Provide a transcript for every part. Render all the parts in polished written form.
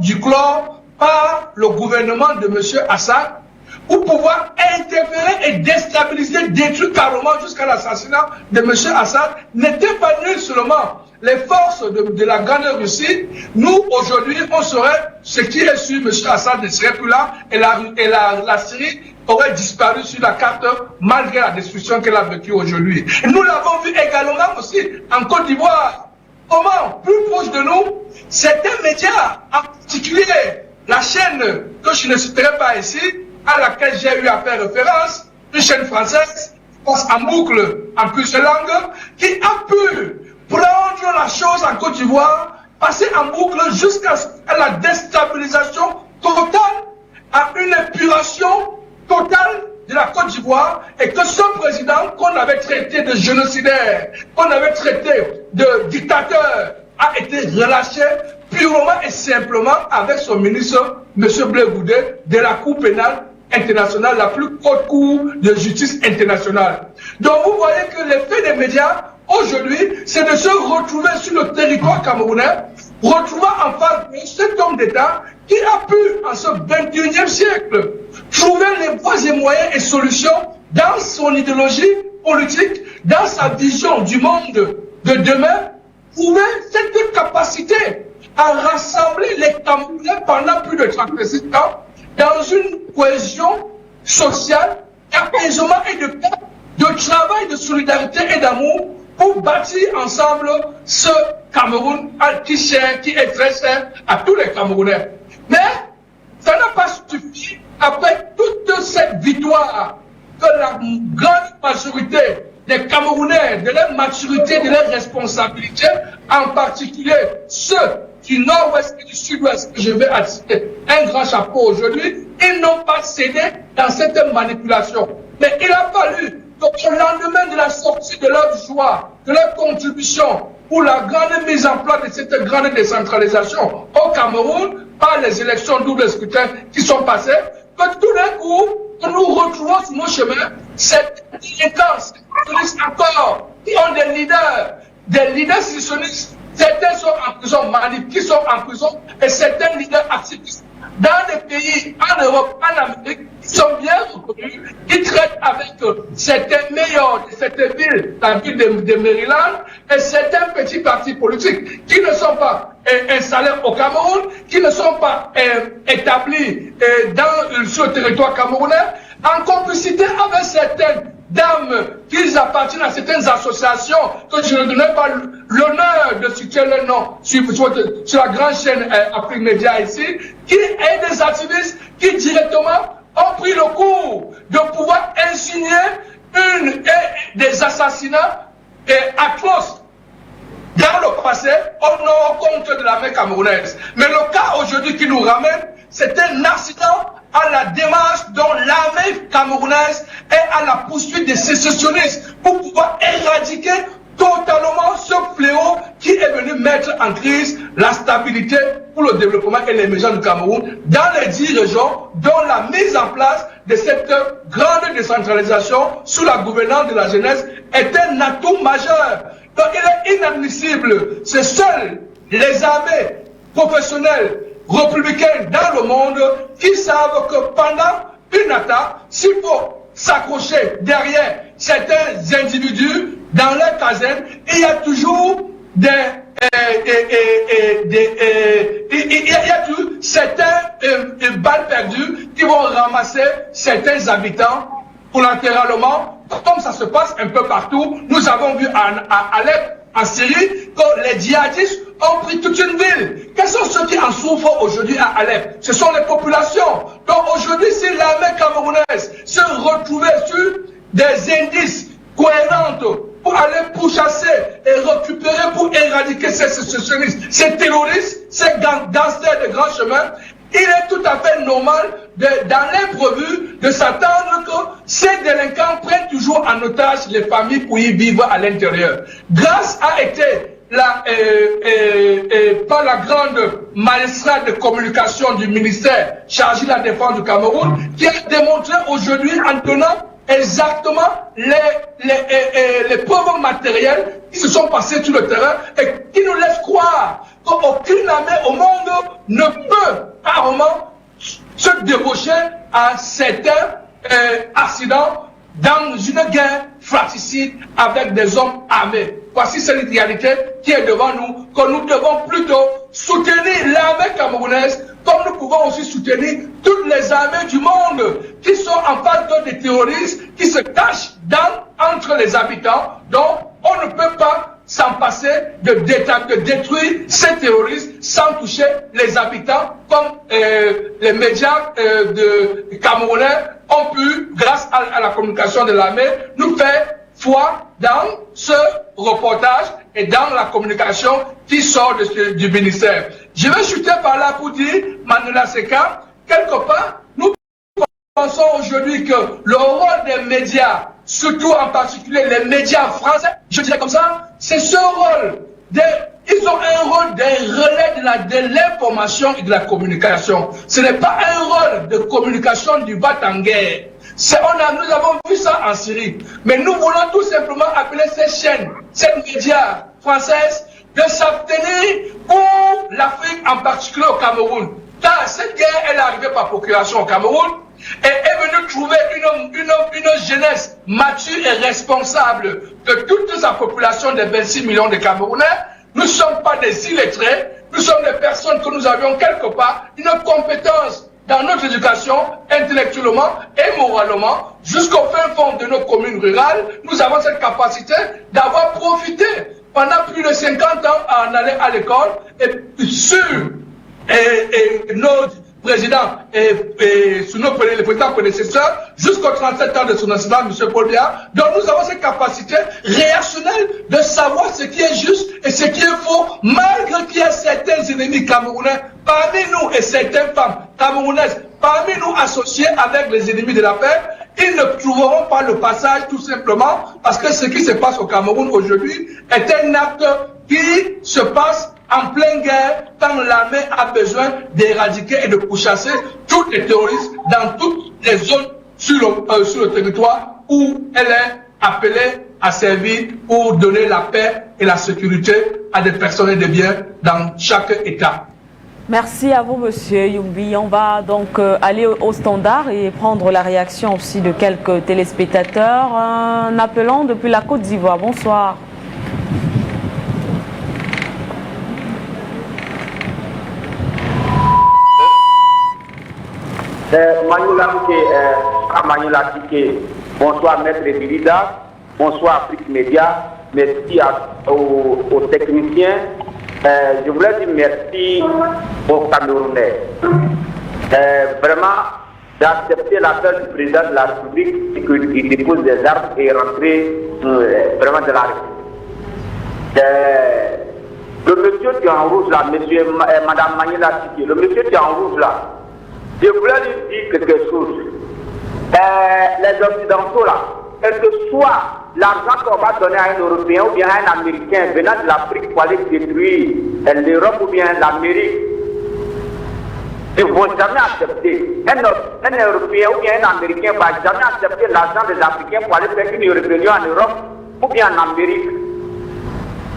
du chlore par le gouvernement de M. Assad pour pouvoir interférer et déstabiliser, détruire carrément jusqu'à l'assassinat de M. Assad, n'était pas nul seulement les forces de la grande Russie. Nous, aujourd'hui, on saurait ce qui est sûr, M. Assad ne serait plus là et la Syrie aurait disparu sur la carte malgré la destruction qu'elle a vécue aujourd'hui. Nous l'avons vu également aussi en Côte d'Ivoire. Comment, plus proche de nous, certains médias, en particulier la chaîne que je ne citerai pas ici, à laquelle j'ai eu à faire référence, une chaîne française, passe en boucle en plusieurs langues, qui a pu prendre la chose en Côte d'Ivoire, passer en boucle jusqu'à la déstabilisation totale, à une épuration totale de la Côte d'Ivoire, et que ce président qu'on avait traité de génocidaire, qu'on avait traité de dictateur, a été relâché purement et simplement avec son ministre, M. Blé Goudet, de la Cour pénale internationale, la plus haute cour de justice internationale. Donc vous voyez que l'effet des médias, aujourd'hui, c'est de se retrouver sur le territoire camerounais, retrouver en face de cet homme d'État qui a pu, en ce 21e siècle, trouver les voies et moyens et solutions dans son idéologie politique, dans sa vision du monde de demain, trouver cette capacité à rassembler les Camerounais pendant plus de 36 ans dans une cohésion sociale, d'apaisement et de paix, de travail, de solidarité et d'amour pour bâtir ensemble ce Cameroun qui est très cher à tous les Camerounais. Mais ça n'a pas suffi après toute cette victoire que la grande majorité des Camerounais, de leur maturité, de leur responsabilité, en particulier ceux du nord-ouest et du sud-ouest, que je vais attirer un grand chapeau aujourd'hui, ils n'ont pas cédé dans cette manipulation. Mais il a fallu qu'au lendemain de la sortie de leur joie, de leur contribution pour la grande mise en place de cette grande décentralisation au Cameroun, par les élections double scrutin qui sont passées, que tout d'un coup, nous retrouvons sur nos chemins cette délinquance encore, qui ont des leaders institutionnalistes. Certains sont en prison, qui sont en prison, et certains leaders activistes dans des pays, en Europe, en Amérique, qui sont bien reconnus, qui traitent avec certains meilleurs de cette ville, la ville de Maryland, et certains petits partis politiques qui ne sont pas installés au Cameroun, qui ne sont pas établis sur le territoire camerounais, en complicité avec certaines dames qui appartiennent à certaines associations que je ne donnais pas l'honneur de citer leur nom sur la grande chaîne Afrique Média ici, qui est des activistes qui directement ont pris le coup de pouvoir insigner des assassinats atroces dans le passé au compte de l'armée camerounaise. Mais le cas aujourd'hui qui nous ramène, c'est un accident à la démarche dont l'armée camerounaise est à la poursuite des sécessionnistes pour pouvoir éradiquer totalement ce fléau qui est venu mettre en crise la stabilité pour le développement et l'émergence du Cameroun dans les 10 régions, dont la mise en place de cette grande décentralisation sous la gouvernance de la jeunesse est un atout majeur. Donc il est inadmissible, c'est seuls les armées professionnelles républicaines dans le monde qui savent que pendant une attaque, s'il faut s'accrocher derrière certains individus dans leur caserne, il y a toujours certains balles perdues qui vont ramasser certains habitants collatéralement, comme ça se passe un peu partout. Nous avons vu à Alep, en Syrie, que les djihadistes ont pris toute une ville. Quels sont ceux qui en souffrent aujourd'hui à Alep? Ce sont les populations. Donc aujourd'hui, si l'armée camerounaise se retrouvait sur des indices cohérents pour aller pourchasser et récupérer, pour éradiquer ces sécessionnistes, ces terroristes, ces gangsters de grands chemins, il est tout à fait normal, dans l'imprévu, de s'attendre que ces délinquants prennent toujours en otage les familles pour y vivre à l'intérieur. Grâce a été par la grande magistrate de communication du ministère chargé de la défense du Cameroun, qui a démontré aujourd'hui en donnant exactement les preuves matérielles qui se sont passées sur le terrain et qui nous laissent croire qu'aucune armée au monde ne peut rarement se débaucher à certains accidents dans une guerre fratricide avec des hommes armés. Voici cette réalité qui est devant nous, que nous devons plutôt soutenir l'armée camerounaise, comme nous pouvons aussi soutenir toutes les armées du monde qui sont en face des terroristes, qui se cachent entre les habitants. Donc, on ne peut pas s'en passer de détruire ces terroristes sans toucher les habitants, comme les médias de camerounais ont pu, grâce à la communication de l'armée, nous faire foi dans ce reportage et dans la communication qui sort du ministère. Je vais chuter par là pour dire, Manuela Seka, quelque part, nous pensons aujourd'hui que le rôle des médias, surtout en particulier les médias français, je dirais comme ça, c'est ce rôle. Ils ont un rôle de relais de l'information et de la communication. Ce n'est pas un rôle de communication du bat-en-guerre. Nous avons vu ça en Syrie. Mais nous voulons tout simplement appeler ces chaînes, ces médias françaises, de s'abstenir pour l'Afrique, en particulier au Cameroun. Car cette guerre, elle est arrivée par procuration au Cameroun et est venue trouver une jeunesse mature et responsable de toute sa population de 26 millions de Camerounais. Nous ne sommes pas des illettrés, nous sommes des personnes que nous avions quelque part une compétence dans notre éducation, intellectuellement et moralement, jusqu'au fin fond de nos communes rurales. Nous avons cette capacité d'avoir profité pendant plus de 50 ans à en aller à l'école et sur nos présidents et sur les présidents prédécesseurs, jusqu'aux 37 ans de son ascendant, M. Paul Biya. Donc nous avons cette capacité réactionnelle de savoir ce qui est juste et ce qui est faux, malgré qu'il y ait certains ennemis camerounais parmi nous et certaines femmes camerounaises parmi nous associés avec les ennemis de la paix. Ils ne trouveront pas le passage tout simplement parce que ce qui se passe au Cameroun aujourd'hui est un acte qui se passe en pleine guerre quand l'armée a besoin d'éradiquer et de pourchasser tous les terroristes dans toutes les zones sur le territoire où elle est appelée à servir pour donner la paix et la sécurité à des personnes et des biens dans chaque État. Merci à vous, Monsieur Youmbi. On va donc aller au standard et prendre la réaction aussi de quelques téléspectateurs. Un appelant depuis la Côte d'Ivoire. Bonsoir. Manuela Tiké, bonsoir Maître Bilida, bonsoir Afrique Média, merci aux techniciens. Je voulais dire merci aux Camerounais. Vraiment, d'accepter l'appel du président de la République et qu'il dépose des armes et rentrer vraiment de la République. Le monsieur qui est en rouge là, Madame Manuela Tiké, le monsieur qui est en rouge là, je voulais lui dire quelque chose. Les Occidentaux là, quel que soit l'argent qu'on va donner à un Européen ou bien à un Américain venant de l'Afrique pour aller détruire l'Europe ou bien l'Amérique, ils ne vont jamais accepter. Un Européen ou bien un Américain ne va jamais accepter l'argent des Africains pour aller faire une rébellion en Europe ou bien en Amérique.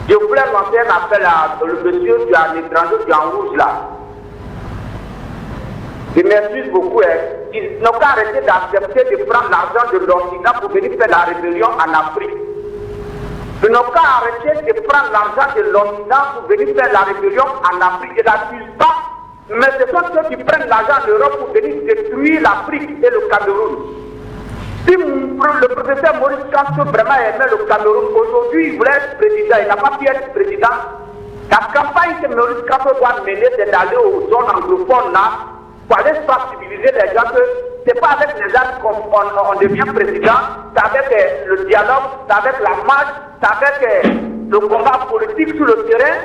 Je voulais lancer un appel à le monsieur qui est à l'étranger, qui est en rouge là. Je m'excuse beaucoup. Ils n'ont qu'à arrêter d'accepter de prendre l'argent de l'Occident pour venir faire la rébellion en Afrique. Ils n'ont qu'à arrêter de prendre l'argent de l'Occident pour venir faire la rébellion en Afrique. Ils n'accusent pas, mais ce sont ceux qui prennent l'argent de l'Europe pour venir détruire l'Afrique et le Cameroun. Si le professeur Maurice Kamto vraiment aimait le Cameroun, aujourd'hui il voulait être président, il n'a pas pu être président. La campagne que Maurice Kamto doit mener, c'est d'aller aux zones anglophones là, pour aller sensibiliser les gens que ce n'est pas avec les armes qu'on devient président, c'est avec le dialogue, c'est avec la marche, c'est avec le combat politique sur le terrain.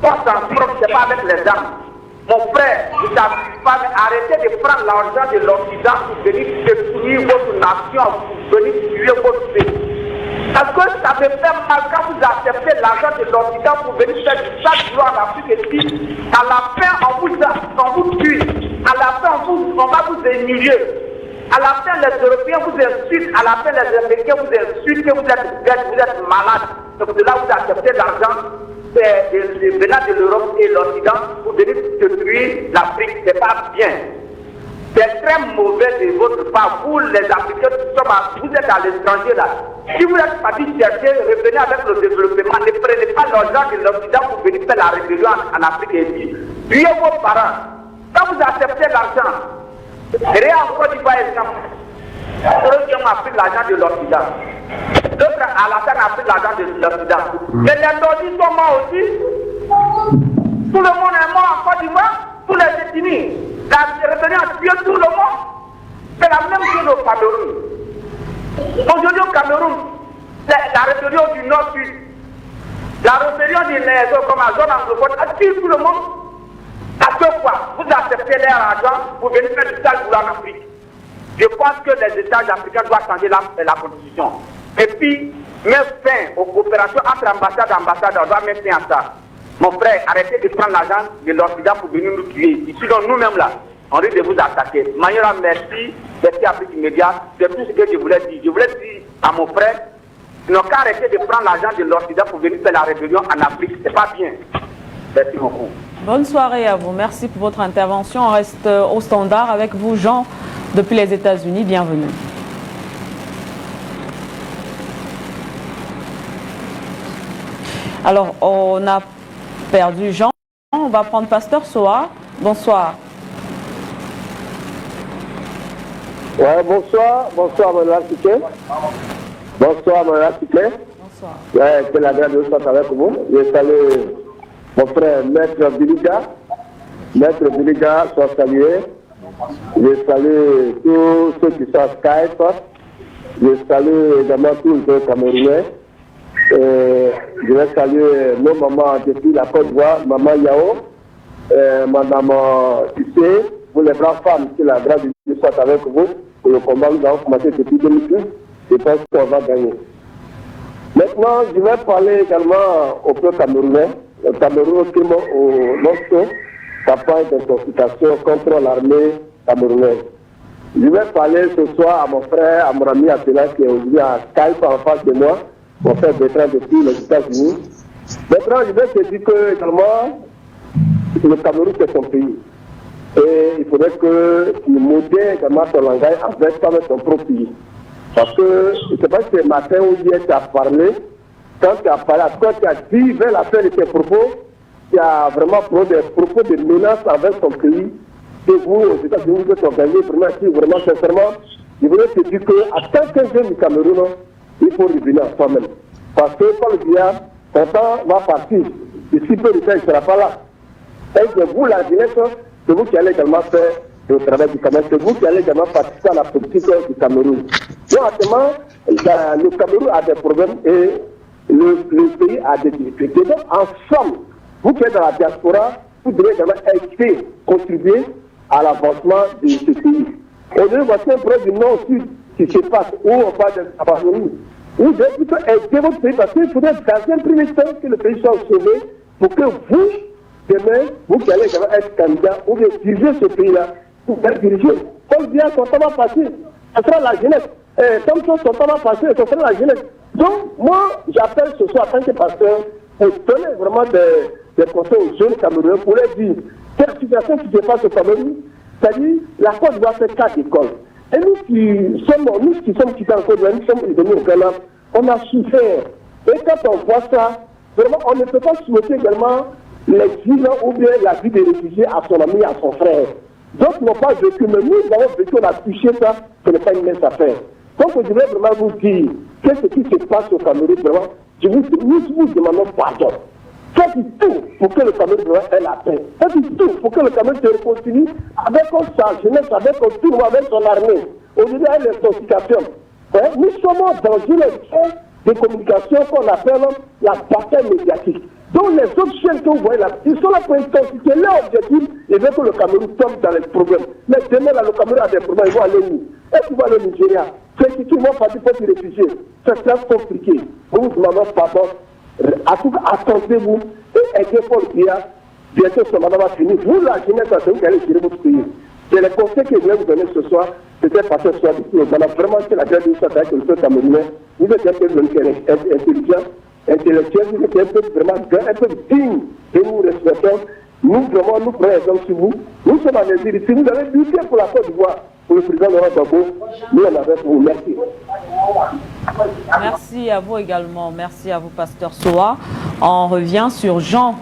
Force en force, ce n'est pas avec les armes. Mon frère, je t'appelle pas, arrêtez de prendre l'argent de l'Occident pour venir détruire votre nation, pour venir tuer votre pays. Parce que ça me fait mal quand vous acceptez l'argent de l'Occident pour venir faire du sac en Afrique et puis, à la fin, on vous tue. À la fin, on va vous humilier. À la fin, les Européens vous insultent. À la fin, les Américains vous insultent que vous êtes malades. Donc de là, vous acceptez l'argent venant de l'Europe et l'Occident pour venir détruire l'Afrique. Ce n'est pas bien. C'est très mauvais de votre part. Vous, les Africains, vous êtes à l'étranger là. Si vous êtes parti chercher, revenez avec le développement. Ne prenez pas l'argent de l'Occident pour venir faire la rébellion en Afrique et ici. Tuez vos parents. Quand vous acceptez l'argent, rien en Côte d'Ivoire exemple. Ceux qui ont pris l'argent de l'Occident. D'autres à la fin ont pris l'argent de l'Occident. Mais les Nordistes sont morts aussi. Tout le monde est mort en Côte d'Ivoire. Tous les détenus. La rébellion a tué tout le monde. C'est la même chose au Cameroun. Aujourd'hui au Cameroun, la rébellion du Nord-Sud, la rébellion des Nézo comme la zone anglophone a tué tout le monde. À deux fois, vous acceptez leur argent pour venir faire du sale boulot en Afrique. Je pense que les États africains doivent changer la constitution. Et puis, mettre fin aux coopérations entre ambassades et ambassadeurs. On doit mettre fin à ça. Mon frère, arrêtez de prendre l'argent de l'Occident pour venir nous tuer. Sinon, nous-mêmes là, on risque de vous attaquer. Maniera, merci. Merci Afrique Média. C'est tout ce que je voulais dire. Je voulais dire à mon frère, ils n'ont qu'à arrêter de prendre l'argent de l'Occident pour venir faire la rébellion en Afrique. C'est pas bien. Merci beaucoup. Bonne soirée à vous. Merci pour votre intervention. On reste au standard avec vous, Jean, depuis les États-Unis. Bienvenue. Alors, on a perdu Jean. On va prendre Pasteur Soa. Bonsoir. Ouais, bonsoir. Bonsoir, mon assistant. Bonsoir, mon assistant. Bonsoir. Ouais, c'est la grande de soit avec vous. Je salue mon frère Maître Biliga. Maître Biliga, soit salué. Je salue tous ceux qui sont à Skype. Je salue également tous les Camerounais. Je vais saluer nos mamans depuis la Côte d'Ivoire, maman Yao, madame Tissé, pour les grandes femmes, que la grâce de Dieu soit avec vous. Pour le combat, nous avons commencé depuis 2012. Je pense qu'on va gagner. Maintenant, je vais parler également au peuple camerounais. Le Cameroun qui au Moscou, campagne d'intoxication contre l'armée camerounaise. Je vais parler ce soir à mon frère, à mon ami Athéna, qui est aujourd'hui à Skype en face de moi. Mon frère Bertrand depuis les États-Unis. Bertrand, je vais te dire que également, le Cameroun c'est son pays. Et il faudrait que tu modères également ton langage avec ton propre pays. Parce que, je ne sais pas si c'est matin ou hier tu as parlé, quand tu as parlé, quand tu as dit vers la fin de tes propos, tu as vraiment pris des propos de menaces avec ton pays. Et vous, aux États-Unis, vous êtes organisés, vraiment sincèrement, je voudrais te dire qu'à tant qu'un jeune du Cameroun, il faut revenir à soi-même. Parce que quand le bien, ton temps va partir. D'ici peu de temps, il ne sera pas là. Et que vous, la jeunesse, c'est vous qui allez également faire le travail du Cameroun. C'est vous qui allez également participer à la politique du Cameroun. Donc, actuellement, le Cameroun a des problèmes et le pays a des difficultés. Donc, ensemble, vous qui êtes dans la diaspora, vous devez également aider, contribuer à l'avancement de ce pays. Aujourd'hui, voici un problème du Nord-Sud qui se passe, où on parle d'abandonner. Vous devez plutôt aider votre pays parce qu'il faudrait dans un premier temps que le pays soit sauvé pour que vous, demain, vous qui allez également être candidat ou bien diriger ce pays-là, vous allez diriger. Comme bien, son temps va passer, ce sera la jeunesse. Comme son temps va passer, ce sera la jeunesse. Donc, moi, j'appelle ce soir en tant que pasteur pour donner vraiment des conseils aux jeunes Camerounais pour leur dire quelle situation qui se passe au Cameroun, c'est-à-dire la Côte d'Ivoire fait 4 écoles. Et nous qui sommes quittés en Côte d'Ivoire, nous sommes venus au Ghana, on a souffert. Et quand on voit ça, vraiment, on ne peut pas souhaiter également l'exil ou bien la vie des réfugiés à son ami, à son frère. D'autres n'ont pas vécu, mais nous avons vécu, on a touché ça, ce n'est pas une mince affaire. Donc je voudrais vraiment vous dire, qu'est-ce qui se passe au Cameroun, vraiment, nous vous demandons pardon. Faites tout pour que le Cameroun ait la paix. Faites tout pour que le Cameroun se réconcilie avec sa jeunesse, avec tout le monde, avec son armée. Aujourd'hui, il y a l'intoxication. Nous sommes dans une guerre de communication qu'on appelle la bataille médiatique. Donc les autres chaînes que vous voyez là, ils sont là pour intensifier leur objectif et veulent que le Cameroun tombe dans les problèmes. Mais demain, là, le Cameroun a des problèmes, ils vont aller où? Est-ce qu'ils vont aller au Nigeria? Ceux qui vont partir pour se réfugier. C'est très compliqué. Nous vous demandons pardon. En tout cas, attendez-vous et aidez pour le pays. Bientôt, ce mandat va finir. Vous, la jeunesse, c'est vous qui allez gérer votre pays. C'est le conseil que je voulais vous donner ce soir. C'était passé ce soir ici. On a vraiment fait la grève de l'État avec le peuple camerounais. Vous êtes un peu intelligent. intellectuel, vous êtes un peu vraiment grand, un peu digne, et nous respectons. Nous, vraiment, nous prenons exemple sur vous. Nous sommes en exil. Si vous avez lutté pour la Côte d'Ivoire, pour le président Laurent Gbagbo, nous en avons pour vous. Merci. Merci à vous également. Merci à vous, pasteur Soa. On revient sur Jean.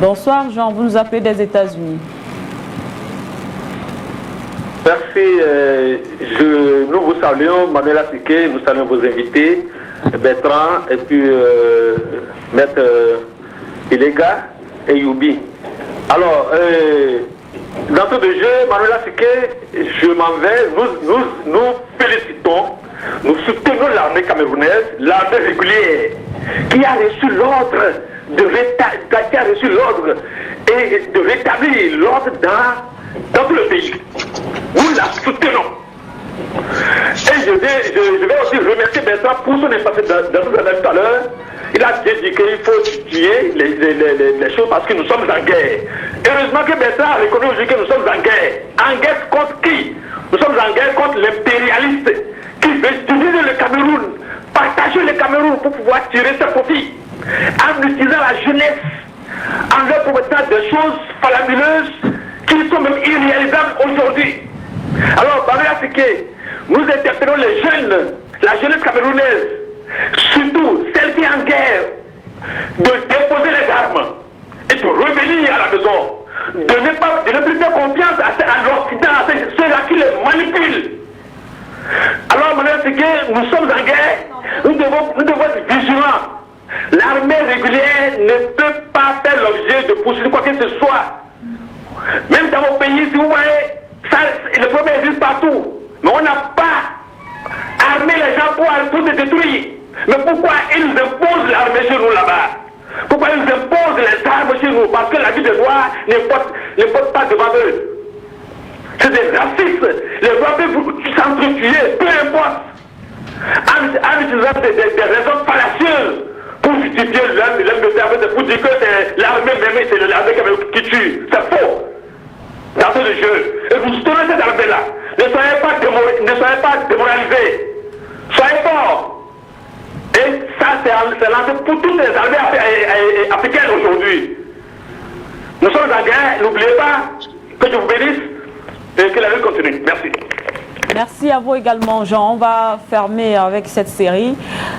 Bonsoir, Jean. Vous nous appelez des États-Unis. Merci. Nous vous saluons, Manuela Siké, nous saluons vos invités, Bertrand et puis Maître Ilega et Youbi. Alors, dans ce jeu, Manuela Siké, je m'en vais, nous félicitons, nous soutenons l'armée camerounaise, l'armée régulière, qui a reçu l'ordre de rétablir l'ordre dans tout le pays. Nous la soutenons. Et je vais aussi remercier Bertrand pour son espace dans tout à l'heure. Il a dit qu'il faut tuer les choses parce que nous sommes en guerre. Heureusement que Bertrand a reconnu aujourd'hui que nous sommes en guerre. En guerre contre qui? Nous sommes en guerre contre l'impérialiste qui veut diviser le Cameroun, partager le Cameroun pour pouvoir tirer ses profits. En utilisant la jeunesse, en leur promettant des choses faramineuses qui sont même irréalisables aujourd'hui. Alors, Manuela Siké, nous interpellons les jeunes, la jeunesse camerounaise, surtout celle qui est en guerre, de déposer les armes et de revenir à la maison, de ne plus faire confiance à l'Occident, à ceux-là qui les manipulent. Alors, Manuela Siké, nous sommes en guerre, nous devons être vigilants. L'armée régulière ne peut pas faire l'objet de poursuites quoi que ce soit. Même dans vos pays, si vous voyez, ça, le problème existe partout. Mais on n'a pas armé les gens pour les détruire. Mais pourquoi ils nous imposent l'armée chez nous là-bas? Pourquoi ils nous imposent les armes chez nous? Parce que la vie des Noirs ne porte pas devant eux. C'est des racistes. Les Noirs peuvent s'entretuer, peu importe. En utilisant des raisons fallacieuses pour justifier l'Angleterre, pour dire que c'est l'armée même, c'est l'armée qui tue. C'est faux. Dans ce jeu. Et vous soutenez cette armée-là. Ne soyez pas démoralisés. Soyez forts. Et ça, c'est lancé pour toutes les armées africaines aujourd'hui. Nous sommes en guerre. N'oubliez pas que je vous bénisse et que la vie continue. Merci. Merci à vous également, Jean. On va fermer avec cette série.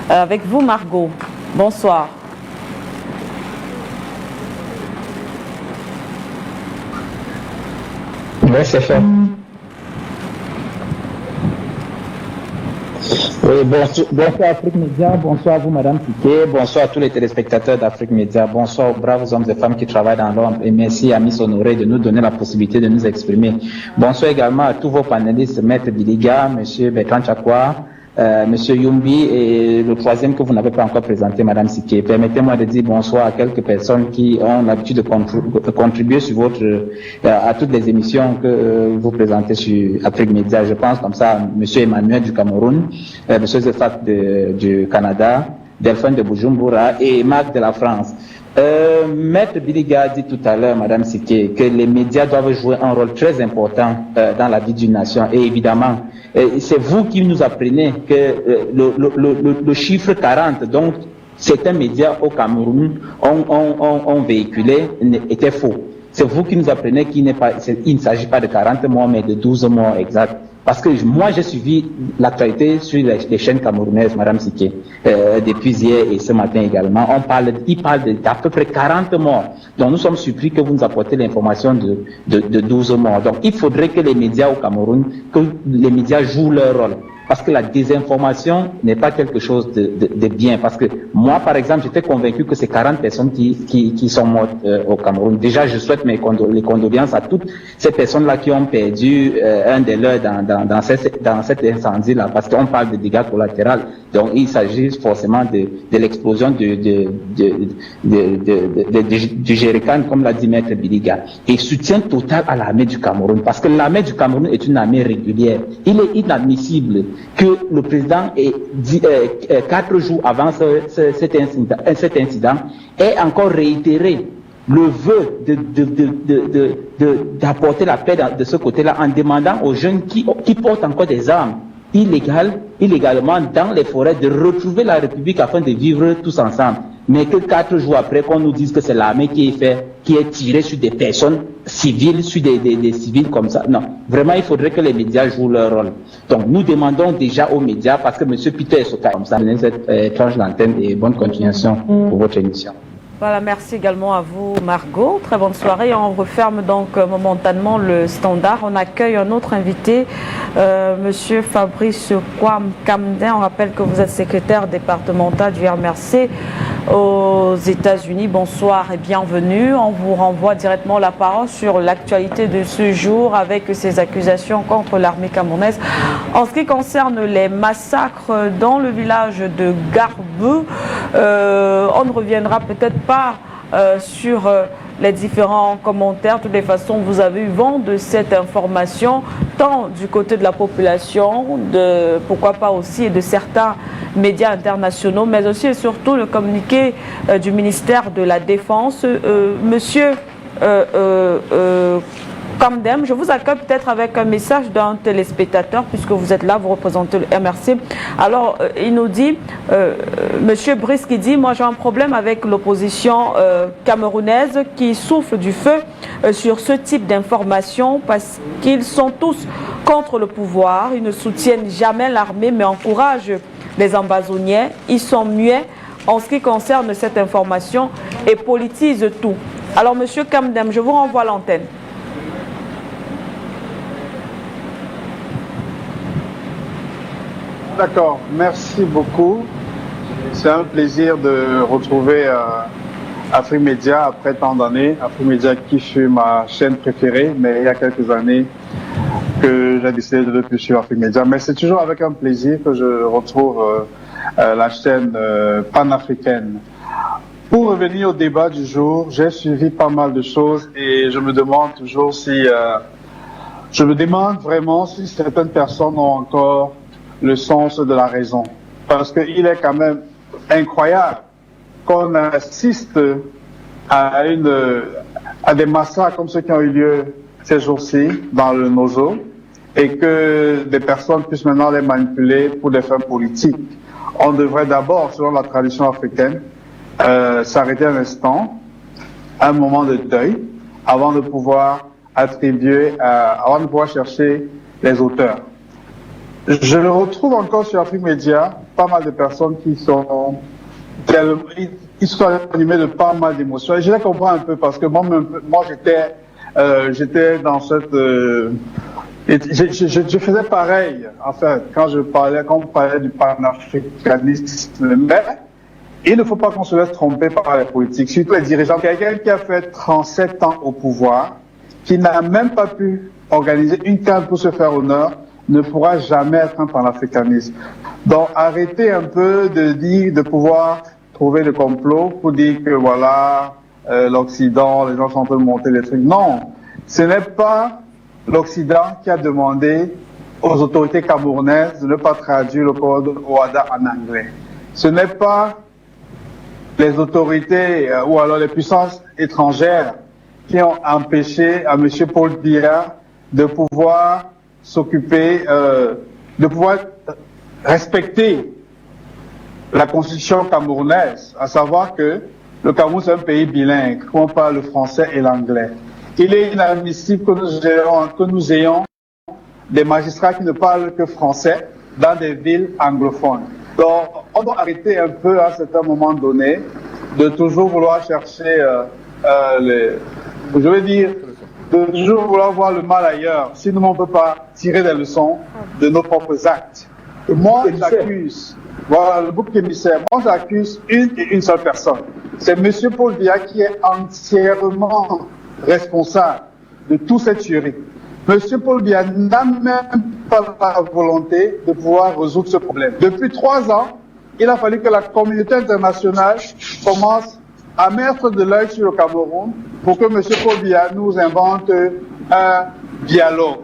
Avec vous, Margot. Bonsoir. Oui, c'est fait. Oui, bonsoir Afrique Média, bonsoir à vous Madame Siké, bonsoir à tous les téléspectateurs d'Afrique Média, bonsoir aux braves hommes et femmes qui travaillent dans l'ombre et merci à Miss Honoré de nous donner la possibilité de nous exprimer. Bonsoir également à tous vos panélistes, Maître Biliga, Monsieur Bertrand Chakwa, Monsieur Yumbi et le troisième que vous n'avez pas encore présenté, Madame Siké. Permettez-moi de dire bonsoir à quelques personnes qui ont l'habitude de contribuer sur à toutes les émissions que vous présentez sur Afrique Média. Je pense comme ça à Monsieur Emmanuel du Cameroun, Monsieur Zefat du Canada, Delphine de Bujumbura et Marc de la France. Maître Biliga a dit tout à l'heure, Madame Siké, que les médias doivent jouer un rôle très important dans la vie d'une nation. Et évidemment, c'est vous qui nous apprenez que le chiffre 40, donc certains médias au Cameroun ont véhiculé, était faux. C'est vous qui nous apprenez qu'il ne s'agit pas de 40 morts, mais de 12 morts exacts. Parce que moi, j'ai suivi l'actualité sur les chaînes camerounaises, Madame Siké, depuis hier et ce matin également. Il parle d'à peu près 40 morts. Donc, nous sommes surpris que vous nous apportez l'information de 12 morts. Donc, il faudrait que les médias au Cameroun, que les médias jouent leur rôle. Parce que la désinformation n'est pas quelque chose de bien. Parce que moi, par exemple, j'étais convaincu que c'est 40 personnes qui sont mortes au Cameroun. Déjà, je souhaite les condoléances à toutes ces personnes-là qui ont perdu un des leurs dans cet incendie-là. Parce qu'on parle de dégâts collatéraux. Donc, il s'agit forcément de l'explosion du jerrycan, comme l'a dit Maître Biliga. Et soutien total à l'armée du Cameroun. Parce que l'armée du Cameroun est une armée régulière. Il est inadmissible que le président ait dit, 4 jours avant cet incident ait encore réitéré le vœu d'apporter la paix de ce côté-là en demandant aux jeunes qui portent encore des armes illégales illégalement dans les forêts, de retrouver la République afin de vivre tous ensemble. Mais que 4 jours après, qu'on nous dise que c'est l'armée qui est tirée sur des personnes civiles, sur des civils comme ça. Non, vraiment, il faudrait que les médias jouent leur rôle. Donc, nous demandons déjà aux médias, parce que M. Peter Soka, comme ça, cette tranche d'antenne et bonne continuation pour votre émission. Voilà, merci également à vous, Margot. Très bonne soirée. On referme donc momentanément le standard. On accueille un autre invité, Monsieur Fabrice Kamden. On rappelle que vous êtes secrétaire départemental du RMRC aux États-Unis. Bonsoir et bienvenue. On vous renvoie directement la parole sur l'actualité de ce jour avec ces accusations contre l'armée camerounaise. En ce qui concerne les massacres dans le village de Garbeu, on ne reviendra peut-être pas sur les différents commentaires. De toutes les façons, vous avez eu vent de cette information, tant du côté de la population, pourquoi pas aussi de certains médias internationaux, mais aussi et surtout le communiqué du ministère de la Défense. Monsieur Kamden, je vous accueille peut-être avec un message d'un téléspectateur, puisque vous êtes là, vous représentez le MRC. Alors, il nous dit, Monsieur Brice qui dit, moi j'ai un problème avec l'opposition camerounaise qui souffle du feu sur ce type d'information parce qu'ils sont tous contre le pouvoir, ils ne soutiennent jamais l'armée mais encouragent les ambazoniens, ils sont muets en ce qui concerne cette information et politisent tout. Alors, Monsieur Kamden, je vous renvoie à l'antenne. D'accord, merci beaucoup. C'est un plaisir de retrouver Afrique Média après tant d'années. Afrique Média qui fut ma chaîne préférée, mais il y a quelques années que j'ai décidé de ne plus suivre Afrique Média. Mais c'est toujours avec un plaisir que je retrouve la chaîne panafricaine. Pour revenir au débat du jour, j'ai suivi pas mal de choses et je me demande toujours si... je me demande vraiment si certaines personnes ont encore le sens de la raison. Parce qu'il est quand même incroyable qu'on assiste à des massacres comme ceux qui ont eu lieu ces jours-ci dans le Nozo et que des personnes puissent maintenant les manipuler pour des fins politiques. On devrait d'abord, selon la tradition africaine, s'arrêter un instant, un moment de deuil, avant de pouvoir attribuer, avant de pouvoir chercher les auteurs. Je le retrouve encore sur Afrique Média, pas mal de personnes qui sont animées de pas mal d'émotions. Et je les comprends un peu parce que moi j'étais dans cette... je faisais pareil, en fait, quand on parlait du panafricanisme. Mais il ne faut pas qu'on se laisse tromper par les politiques, surtout les dirigeants. Quelqu'un qui a fait 37 ans au pouvoir, qui n'a même pas pu organiser une carte pour se faire honneur, ne pourra jamais être un panafricaniste. Donc arrêtez un peu de pouvoir trouver le complot pour dire que voilà, l'Occident, les gens sont en train de monter des trucs. Non, ce n'est pas l'Occident qui a demandé aux autorités camerounaises de ne pas traduire le code OHADA en anglais. Ce n'est pas les autorités ou alors les puissances étrangères qui ont empêché à M. Paul Biya de pouvoir s'occuper, de pouvoir respecter la constitution camerounaise, à savoir que le Cameroun c'est un pays bilingue, où on parle le français et l'anglais. Il est inadmissible que nous ayons des magistrats qui ne parlent que français dans des villes anglophones. Donc, on doit arrêter un peu à un certain moment donné de toujours vouloir chercher de toujours vouloir voir le mal ailleurs, sinon on ne peut pas tirer des leçons de nos propres actes. Et moi, j'accuse, voilà, le bouc émissaire, moi j'accuse une et une seule personne. C'est M. Paul Biya qui est entièrement responsable de toute cette tuerie. M. Paul Biya n'a même pas la volonté de pouvoir résoudre ce problème. Depuis 3 ans, il a fallu que la communauté internationale commence à mettre de l'œil sur le Cameroun pour que M. Paul Biya nous invente un dialogue.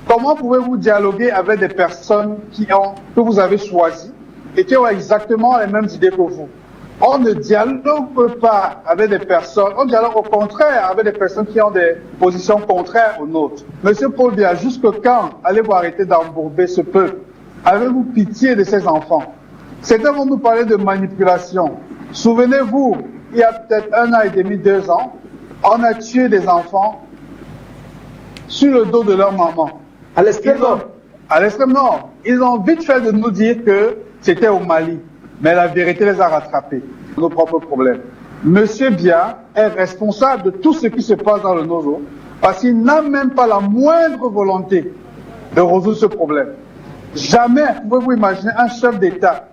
Comment pouvez-vous dialoguer avec des personnes que vous avez choisies et qui ont exactement les mêmes idées que vous? On ne dialogue pas avec des personnes, on dialogue au contraire avec des personnes qui ont des positions contraires aux nôtres. M. Paul Biya, jusque quand allez-vous arrêter d'embourber ce peuple? Avez-vous pitié de ces enfants? Certains vont nous parler de manipulation. Souvenez-vous, il y a peut-être 1 an et demi, 2 ans, on a tué des enfants sur le dos de leur maman. À l'extrême nord. À l'extrême nord. Ils ont vite fait de nous dire que c'était au Mali. Mais la vérité les a rattrapés. Nos propres problèmes. Monsieur Biya est responsable de tout ce qui se passe dans le Nozo parce qu'il n'a même pas la moindre volonté de résoudre ce problème. Jamais, pouvez-vous imaginer, un chef d'État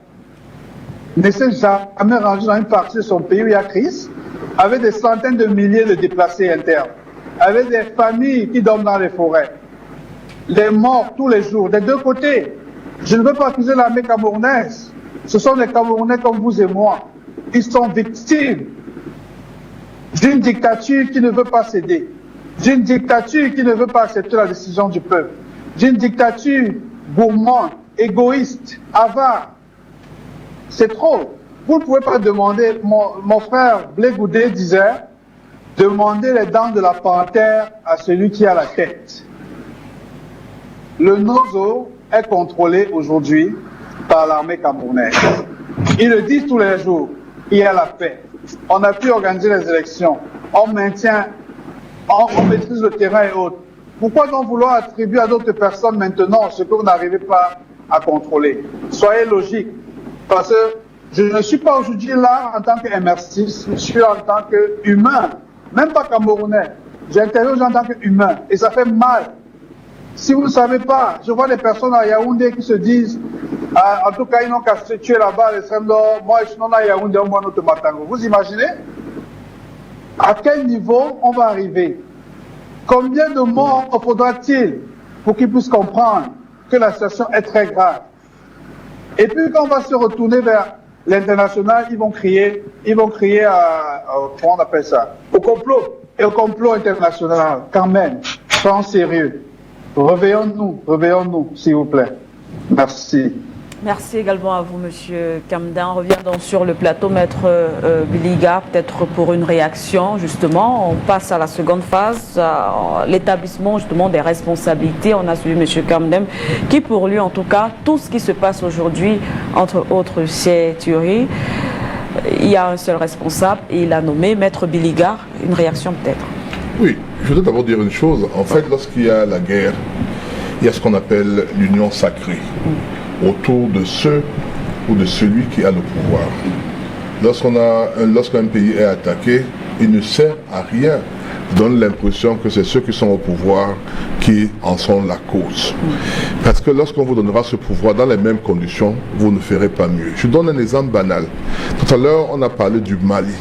ne s'est jamais rendu dans une partie de son pays où il y a crise, avec des centaines de milliers de déplacés internes, avec des familles qui dorment dans les forêts, les morts tous les jours, des deux côtés. Je ne veux pas accuser l'armée camerounaise. Ce sont des Camerounais comme vous et moi. Ils sont victimes d'une dictature qui ne veut pas céder, d'une dictature qui ne veut pas accepter la décision du peuple, d'une dictature gourmande, égoïste, avare. C'est trop. Vous ne pouvez pas demander, mon frère Blé Goudé disait, demander les dents de la panthère à celui qui a la tête. Le Nozo est contrôlé aujourd'hui par l'armée camerounaise. Ils le disent tous les jours, il y a la paix. On a pu organiser les élections, on maintient, on maîtrise le terrain et autres. Pourquoi donc vouloir attribuer à d'autres personnes maintenant ce que vous n'arrivez pas à contrôler? Soyez logique, parce que je ne suis pas aujourd'hui là en tant qu'MR6, je suis là en tant qu'humain, même pas camerounais. J'interviewe les gens en tant qu'humain, et ça fait mal. Si vous ne savez pas, je vois des personnes à Yaoundé qui se disent, en tout cas, ils n'ont qu'à se tuer là-bas à l'extrême nord, moi je suis à Yaoundé, on voit notre matango. Vous imaginez à quel niveau on va arriver? Combien de morts faudra-t-il pour qu'ils puissent comprendre que la situation est très grave? Et puis quand on va se retourner vers l'international, ils vont crier comment on appelle ça? Au complot. Et au complot international, quand même, soyons sérieux. Réveillons-nous, s'il vous plaît. Merci. Merci également à vous, Monsieur Kamden. On revient donc sur le plateau, Maître Biliga, peut-être pour une réaction, justement. On passe à la seconde phase, l'établissement, justement, des responsabilités. On a suivi Monsieur Kamden, qui, pour lui, en tout cas, tout ce qui se passe aujourd'hui, entre autres, chez Thury, il y a un seul responsable et il a nommé Maître Biliga. Une réaction, peut-être? Oui, je voudrais d'abord dire une chose. En fait, lorsqu'il y a la guerre, il y a ce qu'on appelle l'union sacrée autour de ceux ou de celui qui a le pouvoir. Lorsqu'un pays est attaqué, il ne sert à rien. Donne l'impression que c'est ceux qui sont au pouvoir qui en sont la cause. Parce que lorsqu'on vous donnera ce pouvoir dans les mêmes conditions, vous ne ferez pas mieux. Je donne un exemple banal. Tout à l'heure, on a parlé du Mali.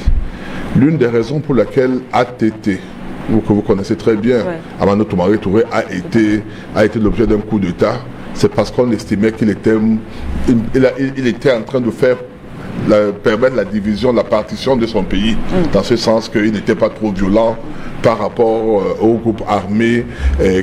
L'une des raisons pour laquelle ATT, que vous connaissez très bien, Amano Toumare Touré a été l'objet d'un coup d'État, c'est parce qu'on estimait qu'il était en train de permettre la division, la partition de son pays, dans ce sens qu'il n'était pas trop violent par rapport aux groupes armés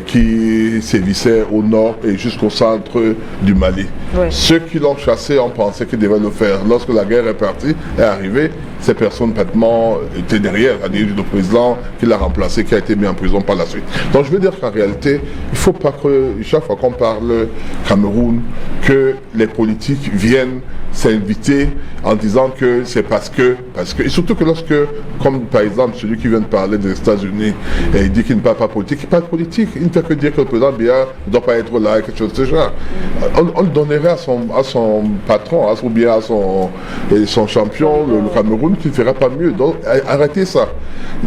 qui sévissaient au nord et jusqu'au centre du Mali. Ceux qui l'ont chassé ont pensé qu'ils devaient le faire. Lorsque la guerre est arrivée, ces personnes pratiquement étaient derrière, c'est-à-dire le président qui l'a remplacé, qui a été mis en prison par la suite. Donc je veux dire qu'en réalité, il ne faut pas que chaque fois qu'on parle Cameroun, que les politiques viennent s'inviter en disant que c'est parce que, et surtout que lorsque, comme par exemple celui qui vient de parler des États-Unis, il dit qu'il ne parle pas politique, il parle politique, il ne fait que dire que le président Biya ne doit pas être là, quelque chose de ce genre. On le donnerait à son patron, ou bien à son champion, le Cameroun, qui ne fera pas mieux. Donc arrêtez ça.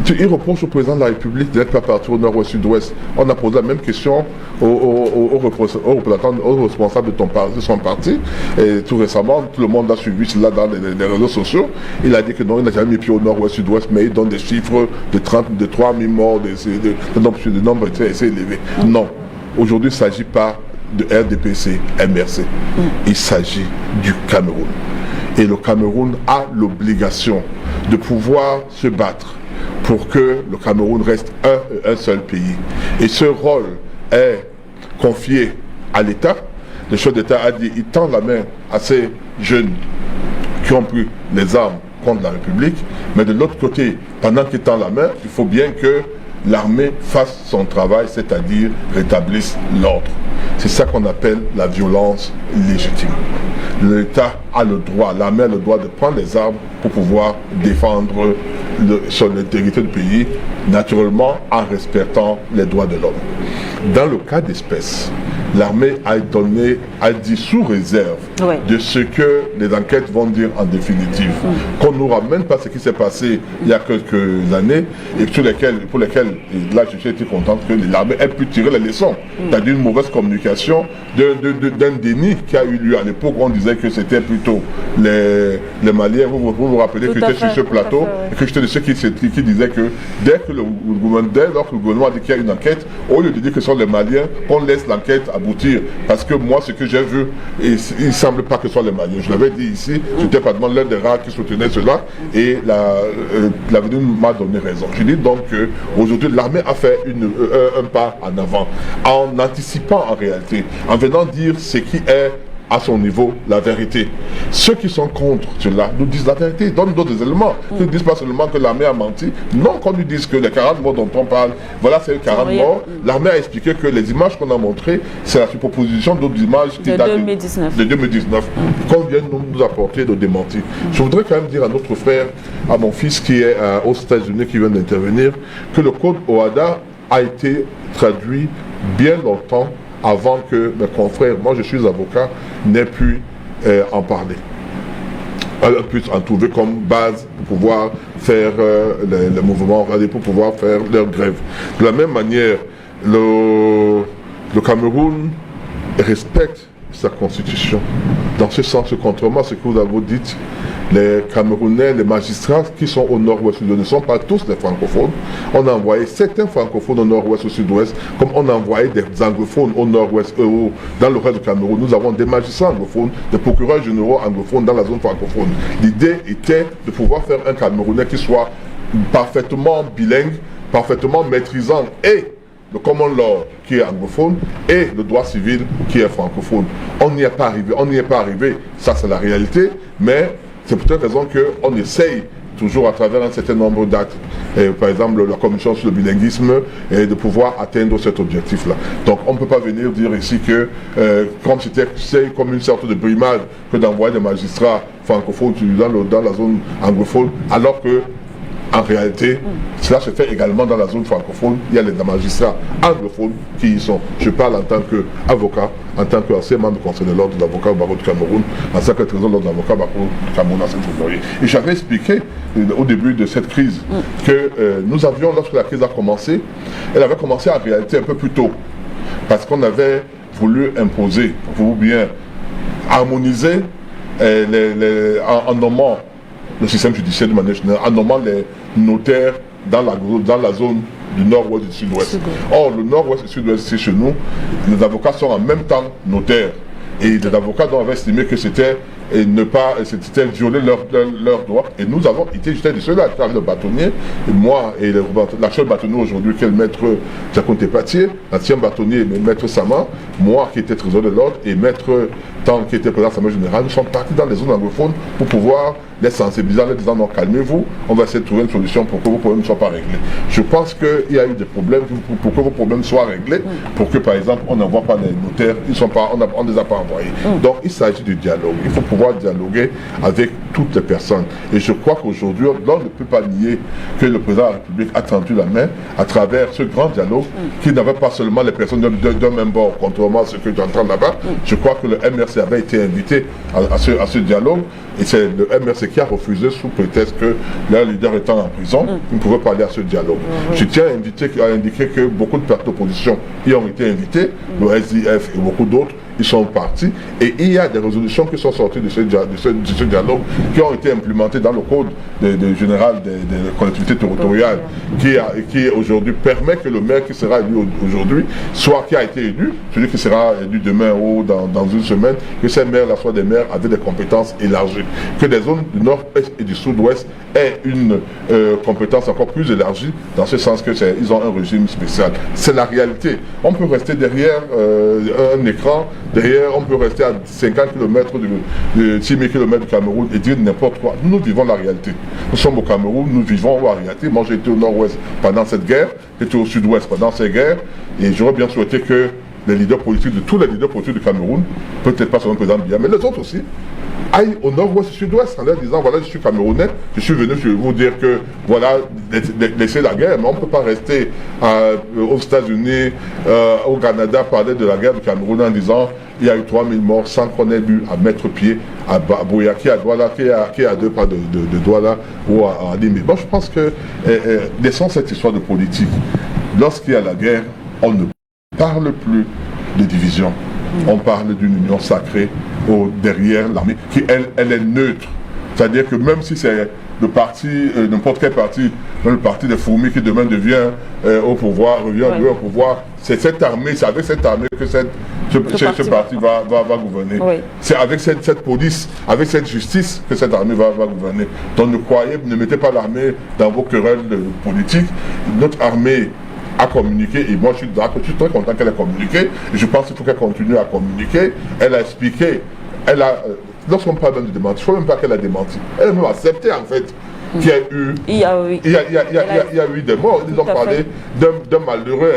Il reproche au président de la République d'être pas partout au nord ou au sud-ouest. On a posé la même question au responsable de son parti, et tout récemment, tout le monde a suivi cela dans les réseaux sociaux. Il a dit que non, il n'a jamais mis pied au nord ou au sud-ouest, mais il donne des chiffres de 3 000 morts, de nombre assez élevé. Non, aujourd'hui il ne s'agit pas de RDPC, MRC. Il s'agit du Cameroun. Et le Cameroun a l'obligation de pouvoir se battre pour que le Cameroun reste un seul pays. Et ce rôle est confié à l'État. Le chef d'État a dit, il tend la main à ces jeunes qui ont pris les armes contre la République, mais de l'autre côté, pendant qu'il tend la main, il faut bien que l'armée fasse son travail, c'est-à-dire rétablisse l'ordre. C'est ça qu'on appelle la violence légitime. L'État a le droit, l'armée a le droit de prendre les armes pour pouvoir défendre son intégrité du pays, naturellement en respectant les droits de l'homme. Dans le cas d'espèce, l'armée a dit sous réserve de ce que les enquêtes vont dire en définitive, qu'on ne nous ramène pas ce qui s'est passé il y a quelques années et pour lesquelles là j'ai été content que l'armée ait pu tirer les leçons, c'est-à-dire une mauvaise communication d'un déni qui a eu lieu à l'époque où on disait que c'était plutôt les Maliens. Vous rappelez que j'étais sur ce plateau et que j'étais de ceux qui disaient que dès que le gouvernement a dit qu'il y a une enquête, au lieu de dire que ce sont les Maliens, on laisse l'enquête aboutir. Parce que moi, ce que j'ai vu, il ne semble pas que ce soit les Maliens. Je l'avais dit ici, j'étais pratiquement l'un des rares qui soutenait cela et l'avenir m'a donné raison. Je dis donc qu'aujourd'hui, l'armée a fait un pas en avant, en anticipant en réalité, en venant dire ce qui est à son niveau la vérité. Ceux qui sont contre cela nous disent la vérité, donnent d'autres éléments. Ils ne disent pas seulement que l'armée a menti, non, qu'on nous dise que les 40 morts dont on parle, voilà, c'est 40 morts. L'armée a expliqué que les images qu'on a montrées, c'est la superposition d'autres images qui datent de 2019, qu'on vient nous apporter de démentir. Je voudrais quand même dire à notre frère, à mon fils qui est aux États-Unis, qui vient d'intervenir, que le code OHADA a été traduit bien longtemps avant que mes confrères, moi je suis avocat, n'aient pu en parler. Puissent en trouver comme base pour pouvoir faire les mouvements, pour pouvoir faire leur grève. De la même manière, le Cameroun respecte sa constitution. Dans ce sens, contrairement à ce que vous avez dit, les Camerounais, les magistrats qui sont au nord-ouest ne sont pas tous des francophones. On a envoyé certains francophones au nord-ouest, au sud-ouest, comme on a envoyé des anglophones au nord-ouest, dans le reste du Cameroun. Nous avons des magistrats anglophones, des procureurs généraux anglophones dans la zone francophone. L'idée était de pouvoir faire un Camerounais qui soit parfaitement bilingue, parfaitement maîtrisant et le common law qui est anglophone et le droit civil qui est francophone. On n'y est pas arrivé, ça c'est la réalité, mais c'est pour cette raison qu'on essaye toujours à travers un certain nombre d'actes, par exemple la commission sur le bilinguisme, et de pouvoir atteindre cet objectif-là. Donc on ne peut pas venir dire ici que comme c'est comme une sorte de brimade que d'envoyer des magistrats francophones dans la zone anglophone, alors que en réalité, cela se fait également dans la zone francophone. Il y a les magistrats anglophones qui y sont. Je parle en tant qu'avocat, en tant qu'ancien membre du Conseil de l'ordre de l'avocat au barreau du Cameroun, en tant que trésor de l'ordre de l'avocat au barreau du Cameroun à Saint-Flourier. Et j'avais expliqué au début de cette crise que nous avions, lorsque la crise a commencé, elle avait commencé en réalité un peu plus tôt. Parce qu'on avait voulu imposer, ou bien harmoniser en nommant le système judiciaire de manière générale, en nommant les notaires dans la zone du nord-ouest et du sud-ouest. Or, le nord-ouest et le sud-ouest, c'est chez nous, les avocats sont en même temps notaires. Et les avocats ont estimé que c'était violer leurs droits. Et nous avons été, j'étais de ceux-là, le bâtonnier, et moi et l'actuel bâtonnier aujourd'hui, qui est le maître Jaconte Patier, l'ancien bâtonnier, le maître Sama, moi qui étais trésor de l'ordre, et maître Tang qui était président de l'Assemblée générale, nous sommes partis dans les zones anglophones pour pouvoir les sensibiliser en leur disant non, calmez-vous, on va essayer de trouver une solution pour que vos problèmes ne soient pas réglés. Je pense qu'il y a eu des problèmes pour que vos problèmes soient réglés, pour que par exemple on n'envoie pas les notaires, on ne les a pas envoyés. Donc il s'agit du dialogue. Il faut pouvoir dialoguer avec toutes les personnes. Et je crois qu'aujourd'hui, on ne peut pas nier que le président de la République a tendu la main à travers ce grand dialogue qui n'avait pas seulement les personnes d'un même bord, contrairement à ce que j'entends là-bas. Je crois que le MRC avait été invité à ce dialogue et c'est le MRC qui a refusé sous prétexte que leur leader étant en prison, il ne pouvait pas aller à ce dialogue. Je tiens à indiquer que beaucoup de partis d'opposition y ont été invités, le SDF et beaucoup d'autres, ils sont partis et il y a des résolutions qui sont sorties de ce dialogue qui ont été implémentées dans le code général des collectivités territoriales qui aujourd'hui permet que le maire qui sera élu aujourd'hui, soit qui a été élu, celui qui sera élu demain ou dans une semaine, que ces maires-là soient des maires avec des compétences élargies, que les zones du nord-est et du sud-ouest aient une compétence encore plus élargie, dans ce sens qu'ils ont un régime spécial. C'est la réalité. On peut rester derrière un écran, derrière, on peut rester à 50 km de 6 000 km du Cameroun et dire n'importe quoi. Nous vivons la réalité. Nous sommes au Cameroun, nous vivons la réalité. Moi, j'ai été au nord-ouest pendant cette guerre, j'étais au sud-ouest pendant cette guerre, et j'aurais bien souhaité que les leaders politiques, de tous les leaders politiques du Cameroun, peut-être pas seulement le président Biya, mais les autres aussi, aillent au nord-ouest, sud-ouest, en leur disant, voilà, je suis Camerounais, je suis venu vous dire que, voilà, laissez la guerre, mais on ne peut pas rester aux États-Unis, au Canada, parler de la guerre du Cameroun en disant, il y a eu 3000 morts sans qu'on ait dû à mettre pied à Boyaki, à Douala, qui est à 2 pas de Douala ou à Limé. Bon, je pense que, laissons cette histoire de politique. Lorsqu'il y a la guerre, on ne parle plus de division. On parle d'une union sacrée derrière l'armée, qui elle est neutre. C'est-à-dire que même si c'est le parti, n'importe quel parti, le parti des fourmis qui demain devient au pouvoir, revient au pouvoir, c'est cette armée, c'est avec cette armée que ce parti va gouverner. Oui. C'est avec cette police, avec cette justice que cette armée va gouverner. Donc ne mettez pas l'armée dans vos querelles politiques. Notre armée a communiqué, et moi je suis très content qu'elle ait communiqué, et je pense qu'il faut qu'elle continue à communiquer. Elle a expliqué, lorsqu'on parle de démenti, il ne faut même pas qu'elle a démenti, elle a même accepté en fait qu'il y a eu, il y a eu des morts. Ils ont parlé d'un malheureux,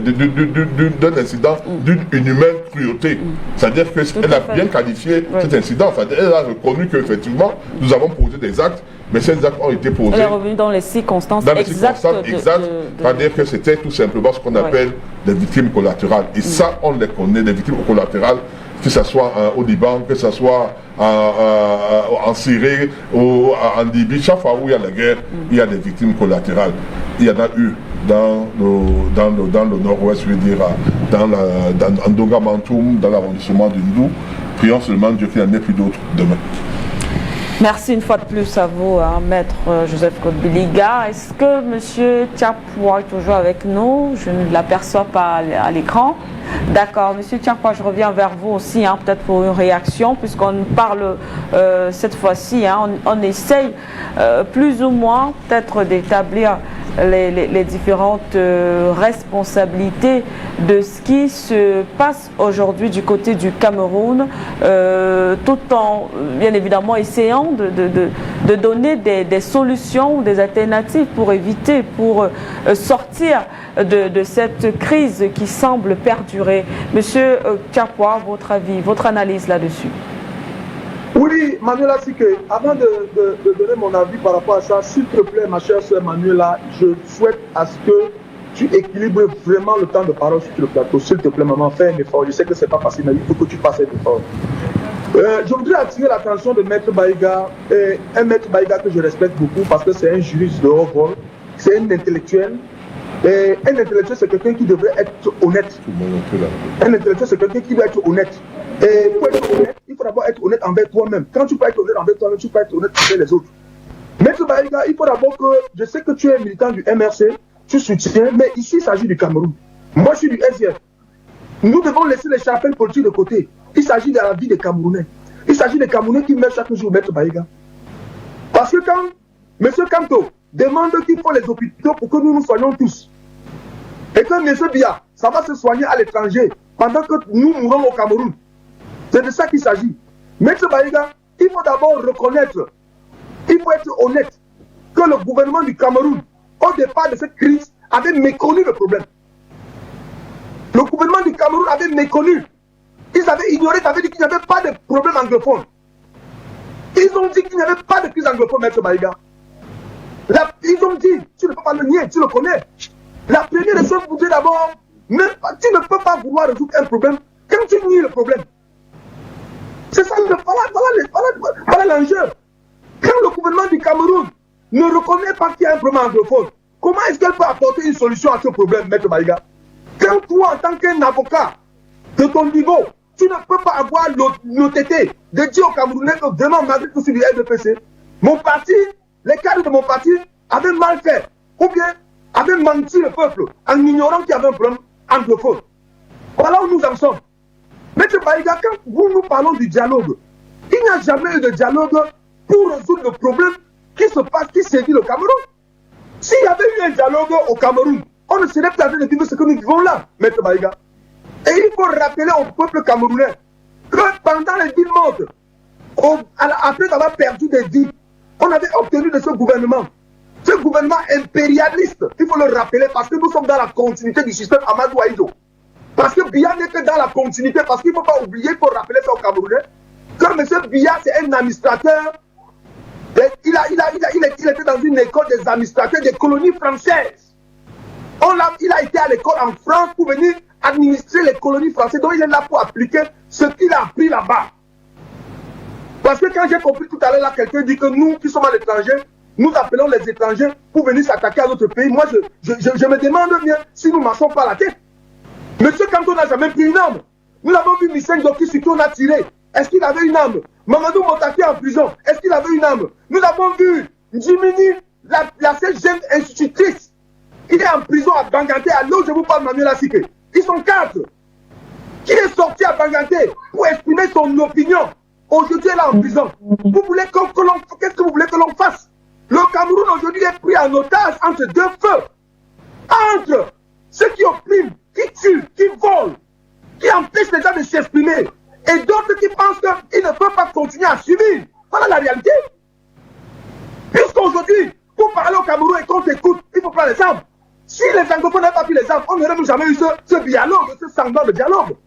d'un incident, d'une inhumaine cruauté. C'est-à-dire qu'elle a bien qualifié cet incident. Elle a reconnu qu'effectivement, nous avons posé des actes, mais ces actes ont été posés. Elle est revenue dans les circonstances exactes. C'est-à-dire que c'était tout simplement ce qu'on appelle des victimes collatérales. Et ça, on les connaît, des victimes collatérales, que ce soit au Liban, que ce soit en Syrie ou en Libye. Chaque fois où il y a la guerre, il y a des victimes collatérales. Il y en a eu dans le nord-ouest, je veux dire, dans Ndonga Mantoum, dans l'arrondissement du Ndou. Prions seulement Dieu qu'il n'y en ait plus d'autres demain. Merci une fois de plus à vous, Maître Joseph Kotbiliga. Est-ce que M. Tiapoua est toujours avec nous? Je ne l'aperçois pas à l'écran. D'accord, M. Tiapoua, je reviens vers vous aussi, peut-être pour une réaction, puisqu'on parle cette fois-ci, on essaye plus ou moins peut-être d'établir les différentes responsabilités de ce qui se passe aujourd'hui du côté du Cameroun, tout en bien évidemment essayant de donner des solutions ou des alternatives pour éviter, pour sortir de cette crise qui semble perdurer. Monsieur Tiapoua, votre avis, votre analyse là-dessus? Oui, Manuela Sike, avant de donner mon avis par rapport à ça, s'il te plaît, ma chère soeur Manuela, je souhaite à ce que tu équilibres vraiment le temps de parole sur le plateau. S'il te plaît, maman, fais un effort. Je sais que c'est pas facile, mais il faut que tu fasses un effort. Je voudrais attirer l'attention de Maître Baïga, un Maître Baïga que je respecte beaucoup parce que c'est un juriste de haut vol, c'est un intellectuel. Et un intellectuel, c'est quelqu'un qui devrait être honnête. Un intellectuel, c'est quelqu'un qui doit être honnête. Et pour être honnête, il faut d'abord être honnête envers toi-même. Quand tu peux être honnête envers toi-même, tu peux être honnête envers les autres. Maître Baïga, il faut d'abord que, je sais que tu es militant du MRC, tu soutiens, mais ici il s'agit du Cameroun. Moi je suis du SDF. Nous devons laisser les chapelles politiques de côté. Il s'agit de la vie des Camerounais. Il s'agit des Camerounais qui meurent chaque jour, Maître Baïga. Parce que quand M. Kanto demande qu'il faut les hôpitaux pour que nous nous soignons tous, et que M. Biya, ça va se soigner à l'étranger, pendant que nous mourons au Cameroun. C'est de ça qu'il s'agit. Maître Baïga, il faut d'abord reconnaître, il faut être honnête, que le gouvernement du Cameroun, au départ de cette crise, avait méconnu le problème. Le gouvernement du Cameroun avait méconnu. Ils avaient ignoré, ils avaient dit qu'il n'y avait pas de problème anglophone. Ils ont dit qu'il n'y avait pas de crise anglophone, Maître Baïga. Ils ont dit, tu ne peux pas le nier, tu le connais. La première des choses, vous dites d'abord, tu ne peux pas vouloir résoudre un problème quand tu nies le problème. C'est ça, voilà l'enjeu. Quand le gouvernement du Cameroun ne reconnaît pas qu'il y a un problème anglophone, comment est-ce qu'elle peut apporter une solution à ce problème, Maître Baïga? Quand toi, en tant qu'un avocat de ton niveau, tu ne peux pas avoir l'honnêteté de dire aux Camerounais que vraiment, malgré que je suis du LDPC, mon parti, les cadres de mon parti avaient mal fait, ou bien avaient menti le peuple en ignorant qu'il y avait un problème anglophone. Voilà où nous en sommes. Maître Baïga, quand nous parlons du dialogue, il n'y a jamais eu de dialogue pour résoudre le problème qui se passe, qui sévit le Cameroun. S'il y avait eu un dialogue au Cameroun, on ne serait pas en train de vivre ce que nous vivons là, Maître Baïga. Et il faut rappeler au peuple camerounais que pendant les 10 morts, après avoir perdu des vies, on avait obtenu de ce gouvernement impérialiste, il faut le rappeler parce que nous sommes dans la continuité du système Amadou Aïdo. Parce que Biya n'est que dans la continuité, parce qu'il ne faut pas oublier, pour rappeler ça aux Camerounais, que M. Biya, c'est un administrateur, il était dans une école des administrateurs des colonies françaises. Il a été à l'école en France pour venir administrer les colonies françaises, donc il est là pour appliquer ce qu'il a appris là-bas. Parce que quand j'ai compris tout à l'heure, là, quelqu'un dit que nous qui sommes à l'étranger, nous appelons les étrangers pour venir s'attaquer à notre pays. Moi, je me demande bien si nous ne marchons pas la tête. Monsieur Kanto n'a jamais pris une arme. Nous avons vu Michel Doki sur qui on a tiré. Est-ce qu'il avait une arme? Mamadou Montaki en prison. Est-ce qu'il avait une arme? Nous avons vu Jimini, la seule jeune institutrice, qui est en prison à Banganté, à l'eau, je vous parle Manuel Asike. Ils sont 4. Qui est sorti à Banganté pour exprimer son opinion. Aujourd'hui, elle est en prison. Vous voulez qu'est-ce que vous voulez que l'on fasse? Le Cameroun aujourd'hui est pris en otage entre deux feux. Entre ceux qui oppriment, qui tuent, qui volent, qui empêchent les gens de s'exprimer, et d'autres qui pensent qu'ils ne peuvent pas continuer à subir. Voilà la réalité. Puisqu'aujourd'hui, pour parler au Cameroun et qu'on t'écoute, il faut prendre les armes. Si les anglophones n'avaient pas pris les armes, on n'aurait jamais eu ce dialogue, ce semblant de dialogue.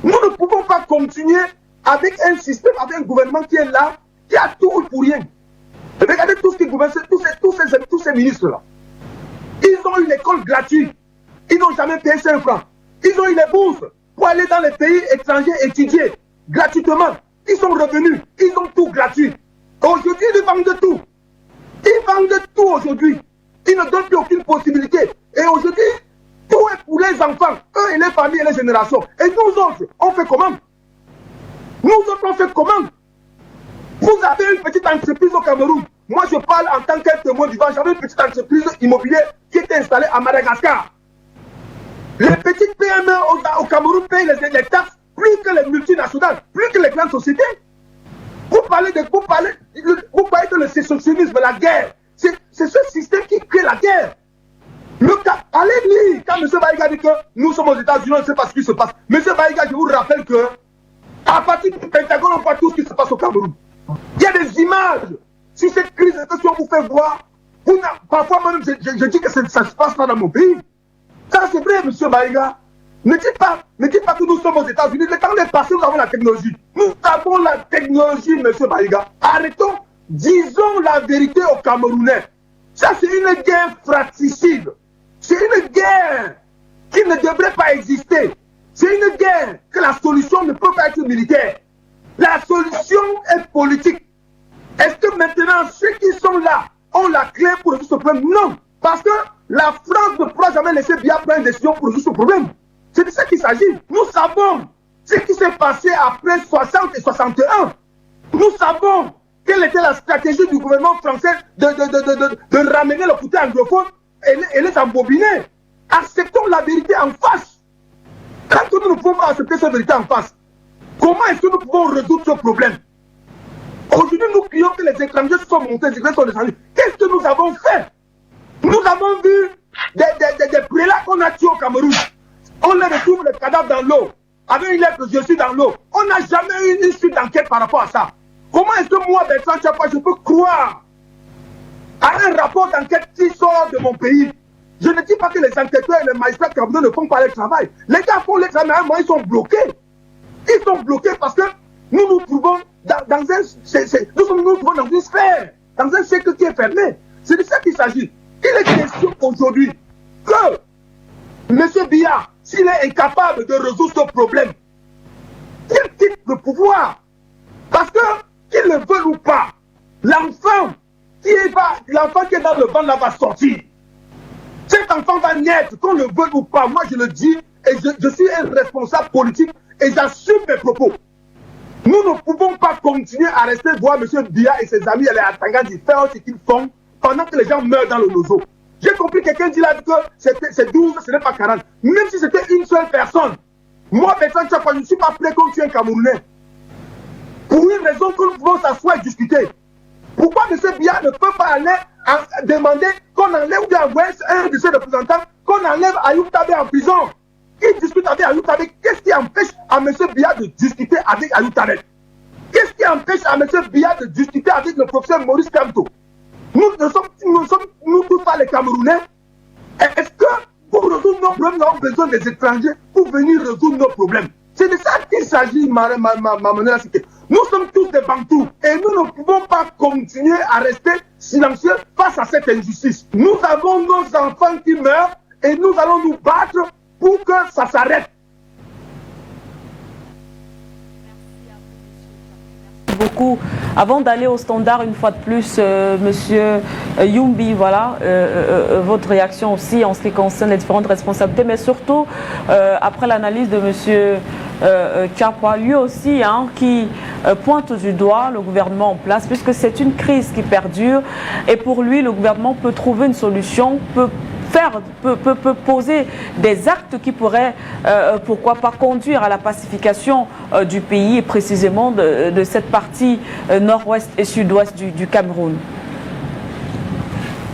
Nous ne pouvons pas continuer avec un système, avec un gouvernement qui est là, qui a tout pour rien. Regardez tout ce qui gouverne, tous ces ministres-là. Ils ont eu l'école gratuite. Ils n'ont jamais payé 5 francs. Ils ont eu les bourses pour aller dans les pays étrangers étudier gratuitement. Ils sont revenus. Ils ont tout gratuit. Aujourd'hui, ils vendent de tout. Ils vendent de tout aujourd'hui. Ils ne donnent plus aucune possibilité. Et aujourd'hui, tout est pour les enfants, eux et les familles et les générations. Et nous autres, on fait comment? Nous autres, on fait comment? Vous avez une petite entreprise au Cameroun. Moi, je parle en tant que témoin vivant. J'avais une petite entreprise immobilière qui était installée à Madagascar. Les petites PME au Cameroun payent les taxes plus que les multinationales, plus que les grandes sociétés. Vous parlez de le sécessionnisme, la guerre. C'est ce système qui crée la guerre. Allez lire, quand M. Baïga dit que nous sommes aux États-Unis, on ne sait pas ce qui se passe. M. Baïga, je vous rappelle que à partir du Pentagone, on voit tout ce qui se passe au Cameroun. Il y a des images. Si cette crise de question vous fait voir, parfois même je dis que ça ne se passe pas dans mon pays. Ça c'est vrai, M. Baïga. Ne dites pas que nous sommes aux États-Unis. Le temps est passé, nous avons la technologie. Nous avons la technologie, M. Baïga. Arrêtons, disons la vérité aux Camerounais. Ça c'est une guerre fratricide. C'est une guerre qui ne devrait pas exister. C'est une guerre que la solution ne peut pas être militaire. La solution est politique. Est-ce que maintenant ceux qui sont là ont la clé pour résoudre ce problème? Non. Parce que la France ne pourra jamais laisser Biya prendre une décision pour résoudre ce problème. C'est de ça qu'il s'agit. Nous savons ce qui s'est passé après 60 et 61. Nous savons quelle était la stratégie du gouvernement français de ramener le côté anglophone et les embobiner. Acceptons la vérité en face. Quand nous ne pouvons pas accepter cette vérité en face, comment est-ce que nous pouvons résoudre ce problème? Aujourd'hui, nous crions que les étrangers sont montés, les étrangers sont descendus. Qu'est-ce que nous avons fait? Nous avons vu des prélats qu'on a tués au Cameroun. On les retrouve les cadavres dans l'eau. Avec une lettre, je suis dans l'eau. On n'a jamais eu une suite d'enquête par rapport à ça. Comment est-ce que moi, Bertrand Chapa, je peux croire à un rapport d'enquête qui sort de mon pays? Je ne dis pas que les enquêteurs et les magistrats camerounais ne font pas le travail. Les gars font le travail, mais ils sont bloqués. Ils sont bloqués parce que nous nous trouvons dans une sphère, dans un cercle qui est fermé. C'est de ça qu'il s'agit. Il est question aujourd'hui que M. Biya, s'il est incapable de résoudre ce problème, qu'il quitte le pouvoir. Parce que, qu'il le veut ou pas, l'enfant qui est dans le ventre là va sortir. Cet enfant va naître, qu'on le veut ou pas. Moi, je le dis, et je suis un responsable politique, et j'assume mes propos. Nous ne pouvons pas continuer à rester voir M. Biya et ses amis aller à Tangadi faire ce qu'ils font pendant que les gens meurent dans le Nozo. J'ai compris, quelqu'un dit là que c'est 12, ce n'est pas 40. Même si c'était une seule personne. Moi, personne, je ne suis pas prêt comme tu es un Camerounais. Pour une raison que nous pouvons s'asseoir et discuter. Pourquoi M. Biya ne peut pas aller demander qu'on enlève ou bien envoyer un de ses représentants, qu'on enlève Ayoub Tabé en prison? Il discute avec Ayoub Tabé. Qu'est-ce qui empêche à M. Biya de discuter avec Ayoub Tabé? Qu'est-ce qui empêche à M. Biya de discuter avec le professeur Maurice Kamto? Nous tous pas les Camerounais. Est-ce que Pour résoudre nos problèmes, nous avons besoin des étrangers pour venir résoudre nos problèmes. C'est de ça qu'il s'agit, Manuela Siké. Nous sommes tous des Bantous et nous ne pouvons pas continuer à rester silencieux face à cette injustice. Nous avons nos enfants qui meurent et nous allons nous battre pour que ça s'arrête. Beaucoup. Avant d'aller au standard, une fois de plus, Monsieur Youmbi, voilà, votre réaction aussi en ce qui concerne les différentes responsabilités, mais surtout après l'analyse de Monsieur Tchapwa, lui aussi, hein, qui pointe du doigt le gouvernement en place, puisque c'est une crise qui perdure, et pour lui, le gouvernement peut trouver une solution, peut poser des actes qui pourraient, pourquoi pas, conduire à la pacification du pays et précisément de cette partie nord-ouest et sud-ouest du Cameroun.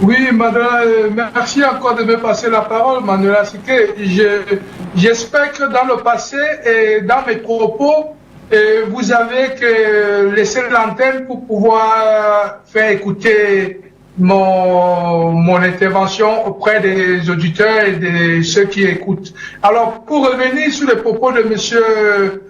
Oui, madame, merci encore de me passer la parole, Manuela Siké. J'espère que dans le passé et dans mes propos, vous avez laissé l'antenne pour pouvoir faire écouter mon intervention auprès des auditeurs et de ceux qui écoutent. Alors, pour revenir sur les propos de monsieur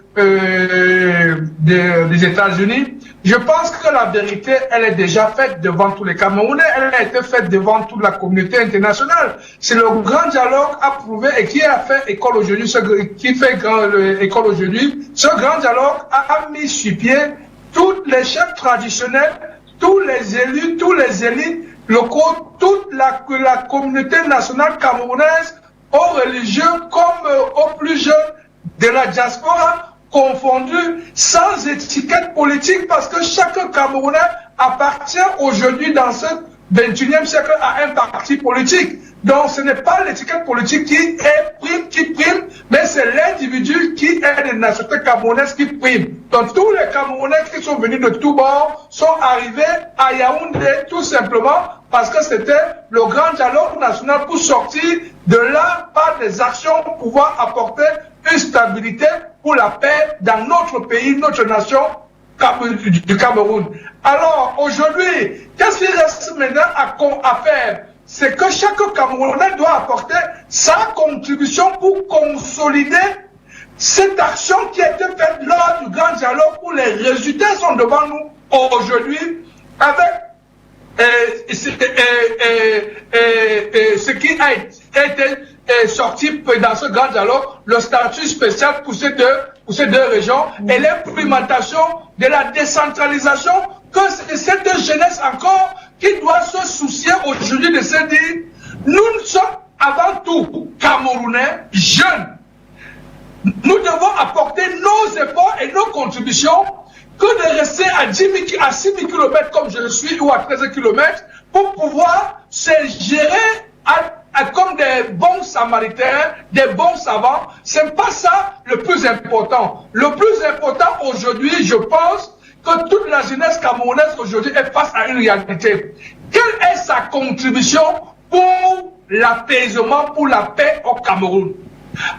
des États-Unis, je pense que la vérité, elle est déjà faite devant tous les Camerounais, elle a été faite devant toute la communauté internationale. C'est le grand dialogue approuvé et qui a fait école aujourd'hui, qui fait école aujourd'hui. Ce grand dialogue a mis sur pied tous les chefs traditionnels, tous les élus, tous les élites locaux, toute la communauté nationale camerounaise, aux religieux comme aux plus jeunes de la diaspora, confondus, sans étiquette politique, parce que chaque Camerounais appartient aujourd'hui dans ce 21e siècle à un parti politique. Donc ce n'est pas l'étiquette politique qui prime, mais c'est l'individu qui est de nationalité camerounaise qui prime. Donc tous les Camerounais qui sont venus de tous bords sont arrivés à Yaoundé tout simplement parce que c'était le grand dialogue national pour sortir de là par des actions pour pouvoir apporter une stabilité pour la paix dans notre pays, notre nation du Cameroun. Alors aujourd'hui, qu'est-ce qu'il reste maintenant à faire? C'est que chaque Camerounais doit apporter sa contribution pour consolider cette action qui a été faite lors du grand dialogue où les résultats sont devant nous aujourd'hui avec ce qui a été sorti dans ce grand dialogue, le statut spécial pour ces deux régions et l'implémentation de la décentralisation, que c'est cette jeunesse encore qui doit se soucier aujourd'hui de se dire, nous sommes avant tout Camerounais jeunes. Nous devons apporter nos efforts et nos contributions que de rester à 6 000 km comme je le suis ou à 13 km pour pouvoir se gérer comme des bons samaritains, des bons savants. C'est pas ça le plus important. Le plus important aujourd'hui, je pense, que toute la jeunesse camerounaise aujourd'hui est face à une réalité. Quelle est sa contribution pour l'apaisement, pour la paix au Cameroun?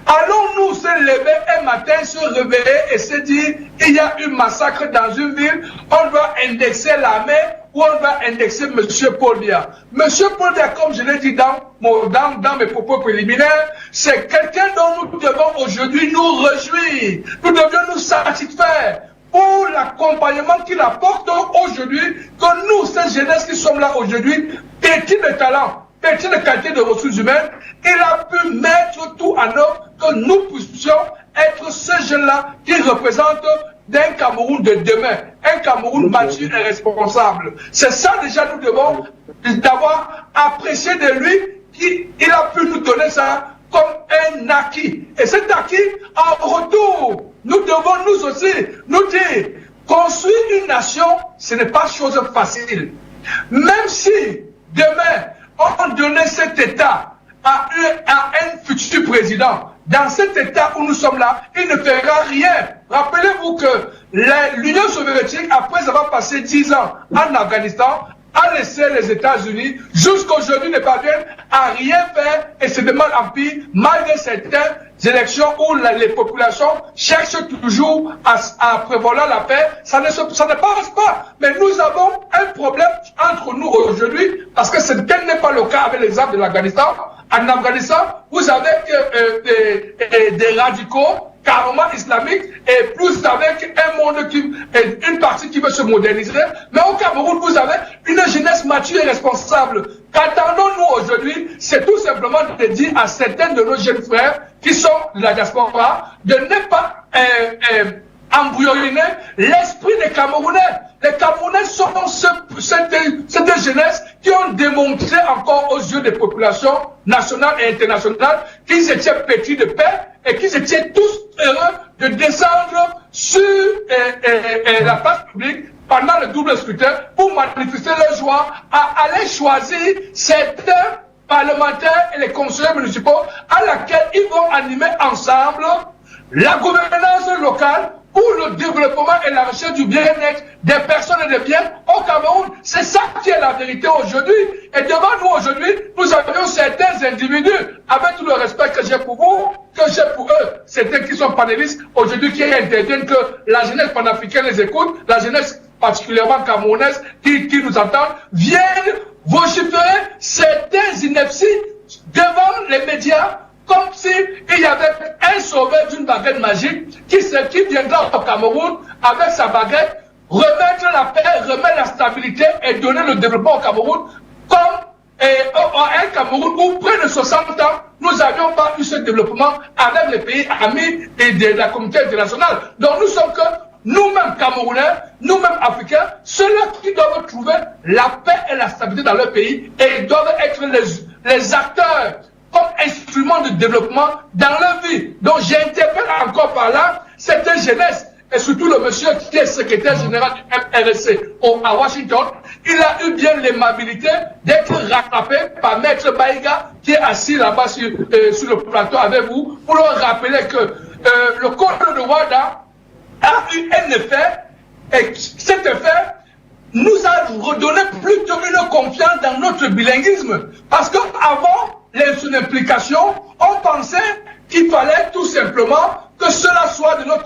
Allons-nous se lever un matin, se réveiller et se dire il y a eu massacre dans une ville, on doit indexer l'armée ou on doit indexer M. Paul Biya. M. Paul Biya, comme je l'ai dit dans mes propos préliminaires, c'est quelqu'un dont nous devons aujourd'hui nous réjouir. Nous devions nous satisfaire pour l'accompagnement qu'il apporte aujourd'hui, que nous, ces jeunesses qui sommes là aujourd'hui, pétris de talent, pétris de qualité de ressources humaines, il a pu mettre tout en œuvre que nous puissions être ces jeunes-là qui représentent d'un Cameroun de demain, un Cameroun mature et responsable. C'est ça déjà nous devons d'avoir apprécié de lui, qu'il a pu nous donner ça comme un acquis. Et cet acquis, en retour, nous devons nous aussi nous dire, construire une nation, ce n'est pas chose facile. Même si demain, on donnait cet État à un futur président, dans cet État où nous sommes là, il ne fera rien. Rappelez-vous que l'Union soviétique, après avoir passé 10 ans en Afghanistan, a laissé les États-Unis, jusqu'aujourd'hui ne parviennent à rien faire et se demandent en pire, malgré certaines élections où les populations cherchent toujours à prévaloir la paix. Ça ne passe pas. Mais nous avons un problème entre nous aujourd'hui, parce que tel n'est pas le cas avec les armes de l'Afghanistan. En Afghanistan, vous avez des radicaux, carrément islamiques, et plus avec un monde une partie qui veut se moderniser. Mais au Cameroun, vous avez une jeunesse mature et responsable. Qu'attendons-nous aujourd'hui? C'est tout simplement de dire à certains de nos jeunes frères qui sont de la diaspora de ne pas embryonner l'esprit des Camerounais. Les Camerounais sont cette jeunesse qui ont démontré encore aux yeux des populations nationales et internationales qu'ils étaient pétris de paix et qu'ils étaient tous heureux de descendre sur la place publique pendant le double scrutin pour manifester leur joie à aller choisir certains parlementaires et les conseillers municipaux à laquelle ils vont animer ensemble la gouvernance locale pour le développement et la recherche du bien-être des personnes et des biens au Cameroun. C'est ça qui est la vérité aujourd'hui. Et devant nous aujourd'hui, nous avions certains individus, avec tout le respect que j'ai pour vous, que j'ai pour eux, certains qui sont panélistes aujourd'hui, qui interviennent, que la jeunesse panafricaine les écoute, la jeunesse particulièrement camerounaise qui nous entend, viennent vociférer certaines inepties devant les médias, comme s'il y avait un sauveur d'une baguette magique qui viendra au Cameroun avec sa baguette, remettre la paix, remettre la stabilité et donner le développement au Cameroun, comme un Cameroun où près de 60 ans, nous n'avions pas eu ce développement avec les pays amis et de la communauté internationale. Donc nous sommes que nous-mêmes Camerounais, nous-mêmes Africains, ceux-là qui doivent trouver la paix et la stabilité dans leur pays et ils doivent être les acteurs comme instrument de développement dans leur vie. Donc j'interpelle encore par là cette jeunesse et surtout le monsieur qui est secrétaire général du MRC à Washington. Il a eu bien l'aimabilité d'être rattrapé par Maître Baïga qui est assis là-bas sur le plateau avec vous pour leur rappeler que le code de Ouada a eu un effet et cet effet nous a redonné plutôt une confiance dans notre bilinguisme parce qu'avant son implication, on pensait qu'il fallait tout simplement que cela soit de notre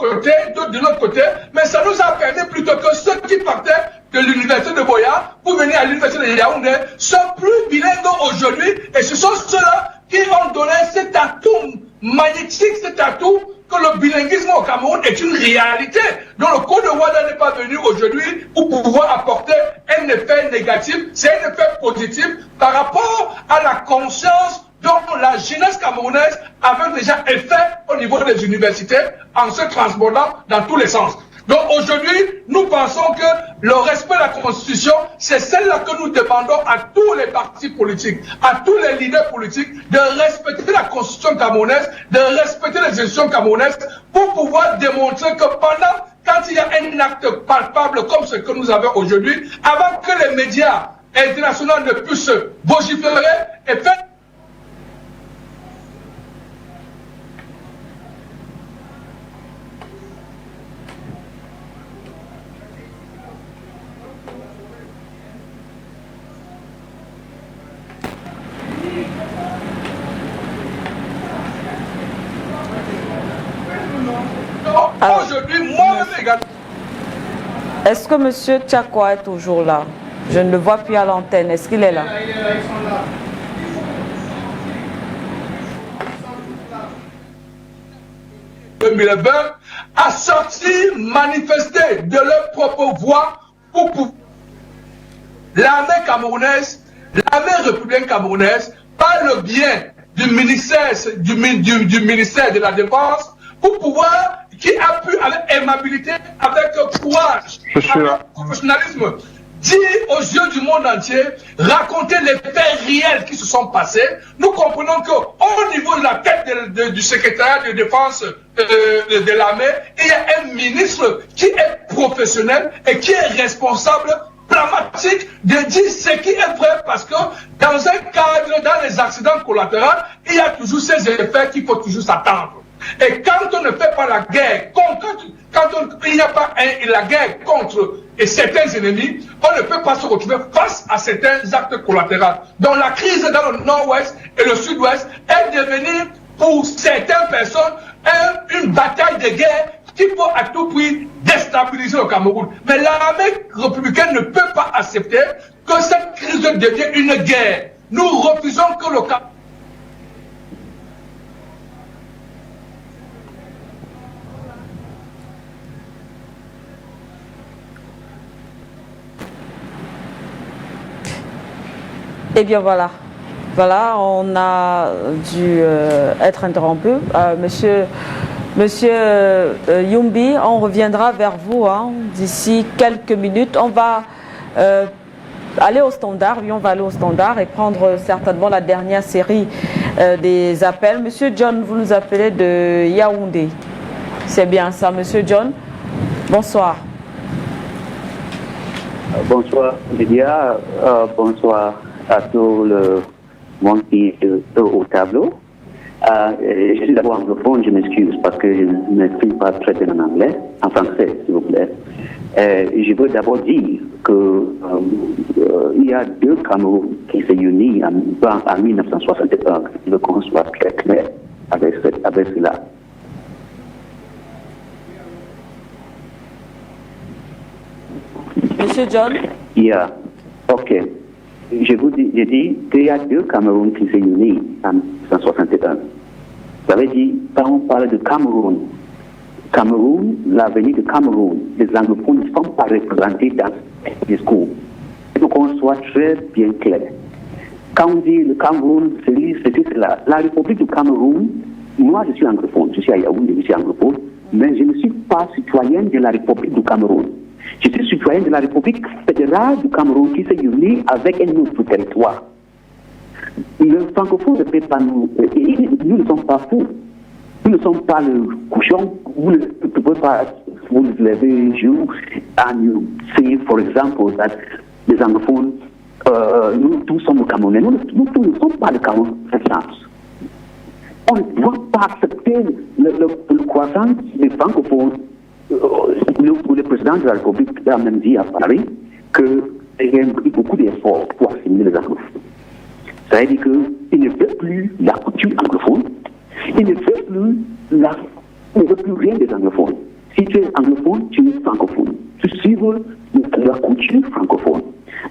côté, mais ça nous a permis plutôt que ceux qui partaient de l'université de Boya pour venir à l'université de Yaoundé sont plus bilingues aujourd'hui et ce sont ceux-là qui ont donné cet atout magnétique, cet atout que le bilinguisme au Cameroun est une réalité. Donc le code de Ouada n'est pas venu aujourd'hui pour pouvoir apporter un effet négatif, c'est un effet positif par rapport à la conscience dont la jeunesse camerounaise avait déjà effet au niveau des universités en se transbordant dans tous les sens. Donc aujourd'hui, nous pensons que le respect de la Constitution, c'est celle-là que nous demandons à tous les partis politiques, à tous les leaders politiques, de respecter la Constitution camerounaise, de respecter les institutions camerounaises, pour pouvoir démontrer que quand il y a un acte palpable comme ce que nous avons aujourd'hui, avant que les médias internationaux ne puissent vociférer et faire aujourd'hui, moi-même également. Est-ce que M. Tchakwa est toujours là? Je ne le vois plus à l'antenne. Est-ce qu'il est là? Il est là, ils sont là. 2020 a sorti, manifesté de leur propre voix pour l'armée camerounaise, l'armée républicaine camerounaise, par le biais du ministère de la Défense, pour pouvoir, qui a pu avec aimabilité, avec courage, avec professionnalisme, dire aux yeux du monde entier, raconter les faits réels qui se sont passés. Nous comprenons qu'au niveau de la tête du secrétariat de défense de l'armée, il y a un ministre qui est professionnel et qui est responsable pragmatique de dire ce qui est vrai, parce que dans un cadre, dans les accidents collatéraux, il y a toujours ces effets qu'il faut toujours s'attendre. Et quand on ne fait pas la guerre il n'y a pas la guerre contre certains ennemis, on ne peut pas se retrouver face à certains actes collatéraux. Donc la crise dans le nord-ouest et le sud-ouest est devenue pour certaines personnes une bataille de guerre qui peut à tout prix déstabiliser le Cameroun. Mais l'armée républicaine ne peut pas accepter que cette crise devienne une guerre. Nous refusons que le Cameroun Eh bien voilà. Voilà, on a dû être interrompu. Monsieur Yumbi, on reviendra vers vous d'ici quelques minutes. On va aller au standard. Oui, on va aller au standard et prendre certainement la dernière série des appels. Monsieur John, vous nous appelez de Yaoundé. C'est bien ça, Monsieur John. Bonsoir. Bonsoir, Lydia. Bonsoir à tout le monde qui est au tableau. Je suis d'abord anglophone, je m'excuse parce que je ne m'exprime pas très bien en anglais, en français, s'il vous plaît. Je veux d'abord dire qu'il y a deux Cameroun qui s'est unis en 1961. Je veux qu'on soit très clair avec cela. Monsieur John? Ok. Je dis qu'il y a deux Cameroun qui s'est unis en 1961. Ça veut dire, quand on parle de Cameroun, l'avenir de Cameroun, les anglophones ne sont pas représentés dans ce discours. Il faut qu'on soit très bien clair. Quand on dit le Cameroun, c'est cela. La République du Cameroun, moi je suis anglophone, je suis à Yaoundé, je suis anglophone, mais je ne suis pas citoyen de la République du Cameroun. Je suis citoyen de la République fédérale du Cameroun qui s'est unie avec un autre territoire. Le francophone ne peut pas nous ne sommes pas fous. Nous ne sommes pas le couchon. Vous ne pouvez pas vous lever un jour and you say, for example, that les anglophones, nous tous sommes Camerounais. Nous tous ne sommes pas le Cameroun. On ne doit pas accepter le croissance des francophones. Le président de la République a même dit à Paris qu'il y a beaucoup d'efforts pour assimiler les anglophones. Ça veut dire qu'il ne veut plus la coutume anglophone, il ne veut plus rien des anglophones. Si tu es anglophone, tu es francophone. Tu suis la coutume francophone.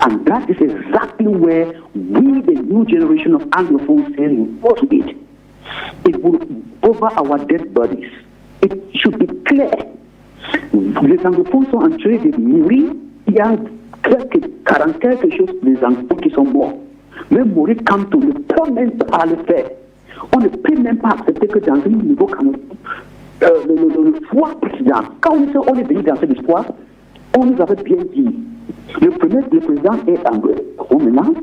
And that is exactly where we, the new generation of anglophones, say we go to it. It will over our dead bodies. It should be clear. Les anglophones sont en train de mourir. Il y a quelque chose des anglophones qui sont morts. Mais mourir quand on ne peut même pas le faire. On ne peut même pas accepter que dans un niveau Cameroun, le choix président, quand on est venu dans cette histoire, on nous avait bien dit, le président est anglophone maintenant,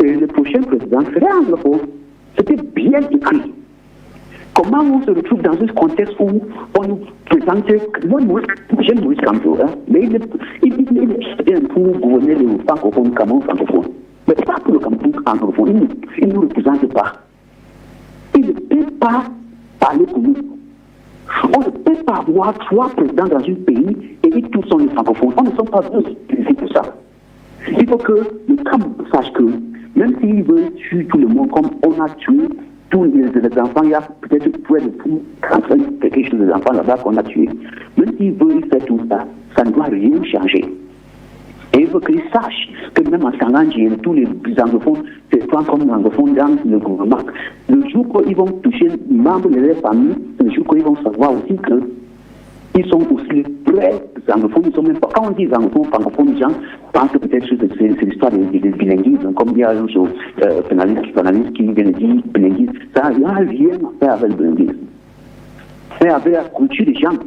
et le prochain président serait anglophone. C'était bien écrit. Comment on se retrouve dans ce contexte où on nous présentait, j'aime Maurice Kamto, mais il est bien pour gouverner le francophone, Cameroun francophone. Mais pas pour le Cameroun anglophone, il ne nous représente pas. Il ne peut pas parler pour nous. On ne peut pas avoir 3 présidents dans un pays et tous sont les francophones. On ne sont pas tous ici pour ça. Il faut que le Cameroun sache que même s'il veut tuer tout le monde comme on a tué tous les enfants, il y a peut-être près de 45 quelque chose des enfants là-bas qu'on a tués. Même s'il veut faire tout ça, ça ne doit rien changer. Et il faut qu'ils sachent que même en Sangandji, tous les anglophones se prennent comme anglophones dans le gouvernement. Le jour qu'ils vont toucher les membres de leur famille, le jour qu'ils vont savoir aussi qu'ils sont aussi les vrais anglophones. Ils sont même pas, quand on dit anglophones, francophones, les gens pensent que peut-être que c'est l'histoire des bilinguisme, comme il y a un pénaliste qui vient de dire bilinguisme. Ça n'a rien à faire avec le bilinguisme. C'est avec la culture des gens.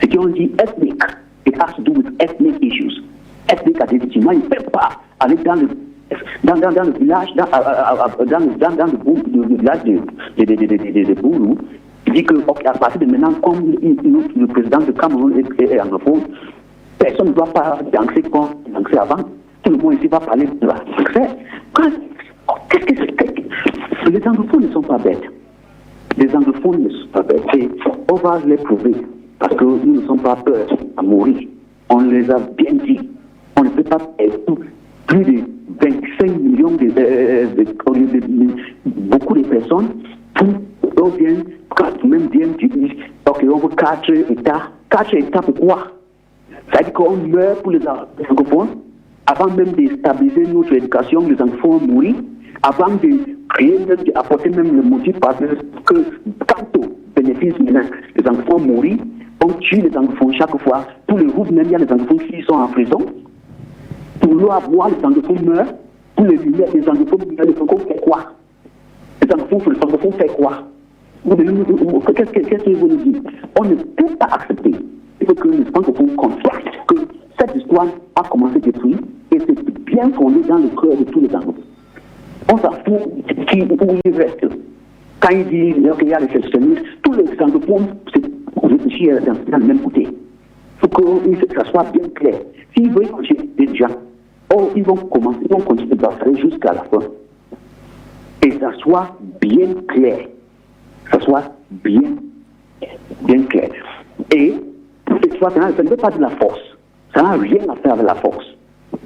Ce qu'on dit ethnique, it has to do with ethnic issues. Ethnique, effectivement, il ne peut pas aller dans le village, dans le village de Boulou, il dit qu'à partir de maintenant, comme le président de Cameroun est anglophone, personne ne doit pas danser comme il dansait avant. Tout le monde ici va parler de la succès. Les anglophones ne sont pas bêtes. Les anglophones ne sont pas bêtes. Et on va les prouver, parce que nous ne sommes pas peur à mourir. On les a bien dit. On ne peut pas être plus de 25 millions beaucoup de personnes pour viennent même bien dire ok, on veut 4 États. 4 États pourquoi? Ça veut dire qu'on meurt pour les anglophones avant même de stabiliser notre éducation, les anglophones mourir, avant de créer, d'apporter même le motif parce que quant au bénéfice maintenant, les anglophones mourir, on tue les anglophones chaque fois. Pour les groupes, même il y a les anglophones qui sont en prison. Pour leur avoir, les anglophones meurent. Pour les anglophones, les francophones fait quoi? Les francophones fait quoi? Qu'est-ce qu'ils vont nous dire? On ne peut pas accepter. Il faut que les francophones constatent que cette histoire a commencé depuis et c'est bien fondé dans le cœur de tous les anglophones. On s'en fout où il reste. Quand il dit qu'il y a les sectionnistes, tous les anglophones réfléchissent dans le même côté. Il faut que ça soit bien clair. S'ils veulent continuer déjà, ils vont continuer de batailler jusqu'à la fin. Et ça soit bien clair. Ça soit bien clair. Et pour cette fois, ça ne veut pas de la force. Ça n'a rien à faire avec la force.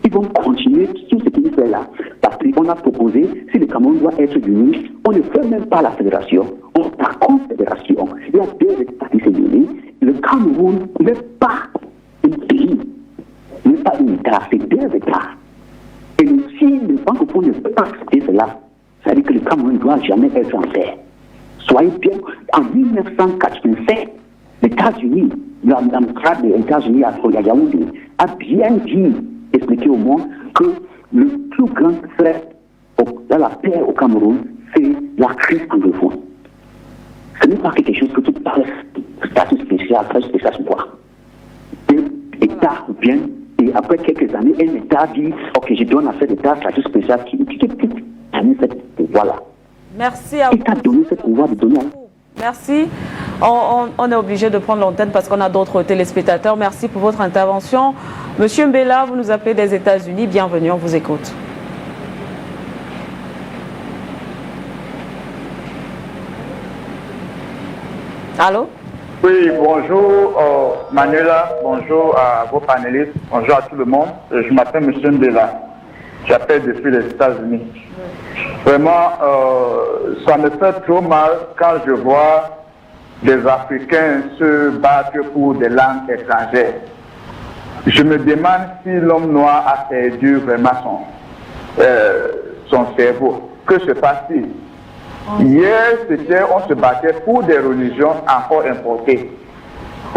Ils vont continuer sur ce qu'ils font là. Parce qu'on a proposé, si le Cameroun doit être uni, on ne fait même pas la fédération, on fait la confédération. Il y a deux États qui s'est unis. Le Cameroun n'est pas un pays, n'est pas un État, c'est deux États. Et si le francophone ne peut pas accepter cela, ça veut dire que le Cameroun ne doit jamais être français. Soyez bien, en 1987, les États-Unis, l'ambassade des États-Unis à Yaoundé, a bien dit, expliqué au monde, que le plus grand threat dans la paix au Cameroun, c'est la crise anglophone. Ce n'est pas quelque chose que tu parles statut spécial, c'est quoi. L'État vient, et après quelques années, un État dit, ok, je donne à cet État statut spécial qui a mis cette pouvoir-là. Merci à vous. L'État a donné ce pouvoir de donner. Merci. On est obligé de prendre l'antenne parce qu'on a d'autres téléspectateurs. Merci pour votre intervention. Monsieur Mbela, vous nous appelez des États-Unis. Bienvenue, on vous écoute. Allô? Oui, bonjour Manuela, bonjour à vos panélistes, bonjour à tout le monde. Je m'appelle Monsieur Mbela. J'appelle depuis les États-Unis. Vraiment, ça me fait trop mal quand je vois des Africains se battre pour des langues étrangères. Je me demande si l'homme noir a perdu vraiment son cerveau. Que se passe-t-il? Hier, on se battait pour des religions encore importées.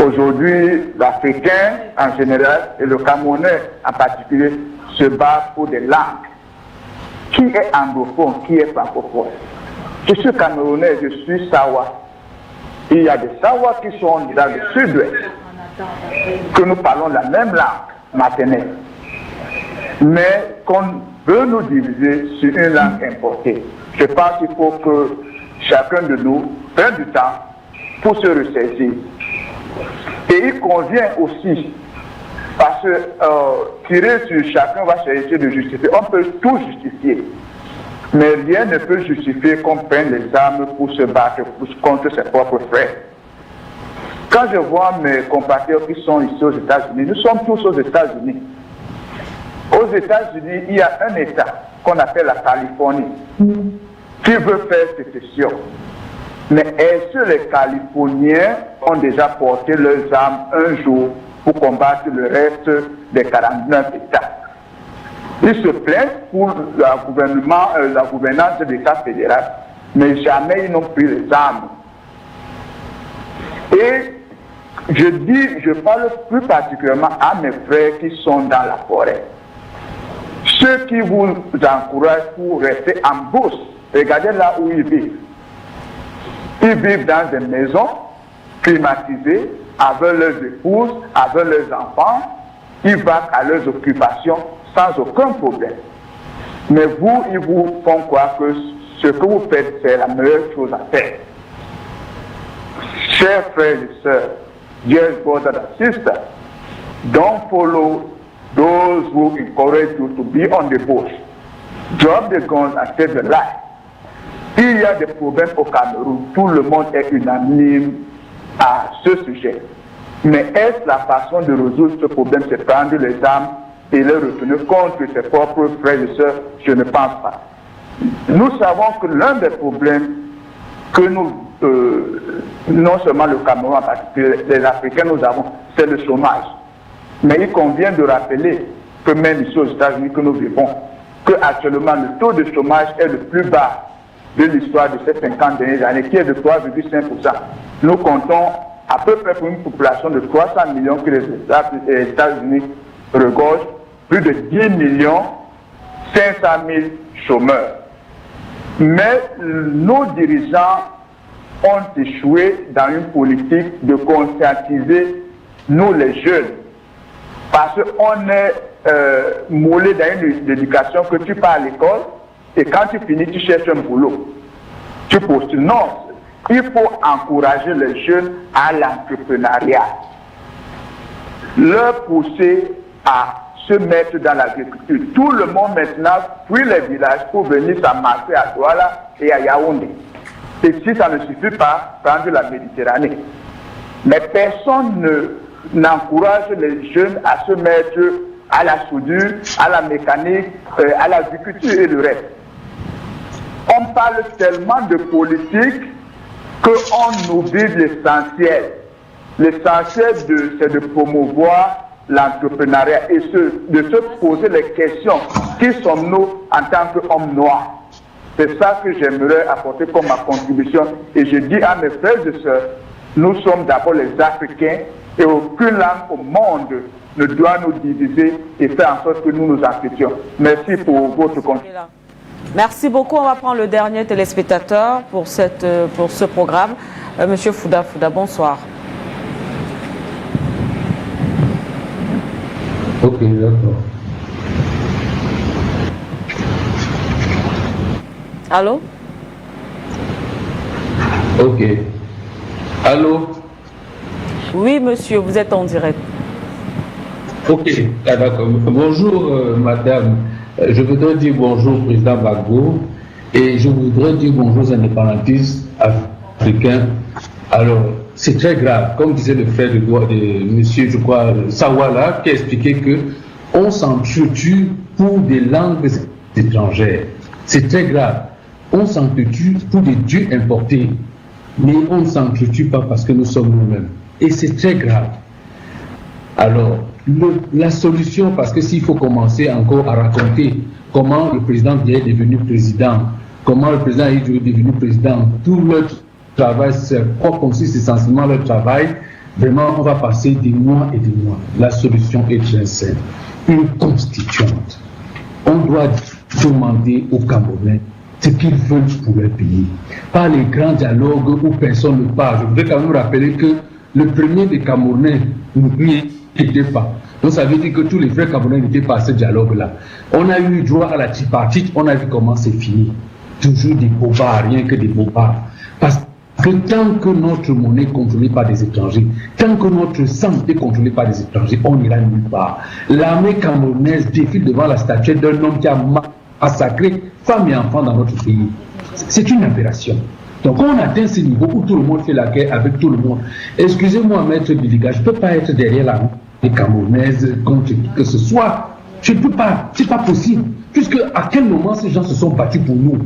Aujourd'hui, l'Africain en général et le Camerounais en particulier se battent pour des langues. Qui est anglophone, qui est francophone? Je suis Camerounais, je suis Sawa. Il y a des Sawa qui sont dans le sud-ouest, que nous parlons la même langue maternelle. Mais qu'on veut nous diviser sur une langue importée. Je pense qu'il faut que chacun de nous prenne du temps pour se ressaisir. Et il convient aussi, parce que tirer sur chacun va chercher de justifier. On peut tout justifier. Mais rien ne peut justifier qu'on prenne les armes pour se battre contre ses propres frères. Quand je vois mes compatriotes qui sont ici aux États-Unis, nous sommes tous aux États-Unis. Aux États-Unis, il y a un État qu'on appelle la Californie qui veut faire sécession. Mais est-ce que les Californiens ont déjà porté leurs armes un jour pour combattre le reste des 49 États? Ils se plaignent pour la gouvernance de l'État fédéral, mais jamais ils n'ont pris les armes. Et je parle plus particulièrement à mes frères qui sont dans la forêt. Ceux qui vous encouragent pour rester en bourse, regardez là où ils vivent. Ils vivent dans des maisons climatisées, avec leurs épouses, avec leurs enfants. Ils vont à leurs occupations sans aucun problème. Mais vous, ils vous font croire que ce que vous faites, c'est la meilleure chose à faire. Chers frères et sœurs, dear brothers and sisters, don't follow those who encourage you to be on the bush. Drop the guns and save your life. Il y a des problèmes au Cameroun, tout le monde est unanime à ce sujet. Mais est-ce la façon de résoudre ce problème, c'est prendre les armes et les retourner contre ses propres frères et sœurs? Je ne pense pas. Nous savons que l'un des problèmes que nous, non seulement le Cameroun en particulier, les Africains nous avons, c'est le chômage. Mais il convient de rappeler que même ici aux États-Unis que nous vivons, que actuellement le taux de chômage est le plus bas de l'histoire de ces 50 dernières années, qui est de 3,5%. Nous comptons à peu près pour une population de 300 millions que les États-Unis regorgent, plus de 10 millions 500 000 chômeurs. Mais nos dirigeants ont échoué dans une politique de conscientiser nous les jeunes. Parce qu'on est moulé dans une éducation que tu pars à l'école et quand tu finis, tu cherches un boulot. Tu postules. Non, il faut encourager les jeunes à l'entrepreneuriat. Leur pousser à se mettre dans l'agriculture. Tout le monde maintenant fuit les villages pour venir s'amasser à Douala et à Yaoundé. Et si ça ne suffit pas, prendre la Méditerranée. Mais personne n'encourage les jeunes à se mettre à la soudure, à la mécanique, à l'agriculture et le reste. On parle tellement de politique qu'on oublie l'essentiel. L'essentiel, c'est de promouvoir l'entrepreneuriat et de se poser les questions. Qui sommes-nous en tant qu'hommes noirs? C'est ça que j'aimerais apporter comme ma contribution. Et je dis à mes frères et sœurs, nous sommes d'abord les Africains et aucune langue au monde ne doit nous diviser et faire en sorte que nous nous entêtions. Merci pour votre contribution. Merci beaucoup. On va prendre le dernier téléspectateur pour ce programme. Monsieur Fouda, bonsoir. Ok, d'accord. Allô? Ok. Allô? Oui, monsieur, vous êtes en direct. Ok, d'accord. Bonjour, madame. Je voudrais dire bonjour au président Gbagbo et je voudrais dire bonjour aux indépendantistes africains. Alors, c'est très grave, comme disait le frère de monsieur, je crois, Sawala, qui a expliqué que on s'entretue pour des langues étrangères. C'est très grave. On s'entretue pour des dieux importés, mais on ne s'entretue pas parce que nous sommes nous-mêmes. Et c'est très grave. Alors, la solution, parce que s'il faut commencer encore à raconter comment le président est devenu président, comment le président est devenu président, tout leur travail, c'est quoi consiste essentiellement leur travail, vraiment on va passer des mois et des mois. La solution est très simple. Une constituante. On doit demander aux Camerounais ce qu'ils veulent pour leur pays. Pas les grands dialogues où personne ne parle. Je voudrais quand même rappeler que le premier des Camerounais n'y était pas. Donc ça veut dire que tous les frères Camerounais n'étaient pas à ce dialogue-là. On a eu droit à la tripartite, on a vu comment c'est fini. Toujours des bobards, rien que des bobards. Parce que tant que notre monnaie est contrôlée par des étrangers, tant que notre sang est contrôlé par des étrangers, on n'ira nulle part. L'armée camerounaise défile devant la statue d'un homme qui a massacré femmes et enfants dans notre pays. C'est une aberration. Donc on atteint ce niveau où tout le monde fait la guerre avec tout le monde. Excusez-moi, maître Biliga, je ne peux pas être derrière l'armée camerounaise contre qui que ce soit. Je ne peux pas, c'est pas possible. Puisque à quel moment ces gens se sont battus pour nous?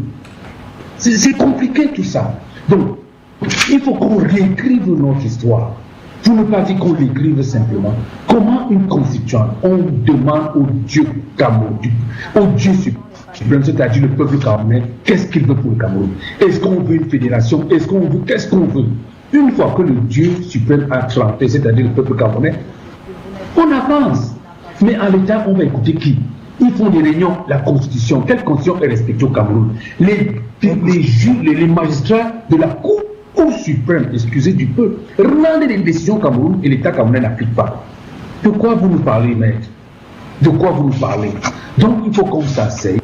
C'est compliqué tout ça. Donc, il faut qu'on réécrive notre histoire. Pour ne pas dire qu'on l'écrive simplement. Comment une constituante, on demande au Dieu Cameroun, au Dieu suprême, c'est-à-dire le peuple camerounais, qu'est-ce qu'il veut pour le Cameroun? Est-ce qu'on veut une fédération? Est-ce qu'on veut? Qu'est-ce qu'on veut? Une fois que le Dieu suprême a tranché, c'est-à-dire le peuple camerounais, on avance. Mais en l'état, on va écouter qui? Ils font des réunions, la constitution. Quelle constitution est respectée au Cameroun? Les magistrats de la Cour suprême, excusez du peuple, rendent des décisions au Cameroun et l'État camerounais n'applique pas. De quoi vous nous parlez, maître? De quoi vous nous parlez? Donc il faut qu'on s'asseye,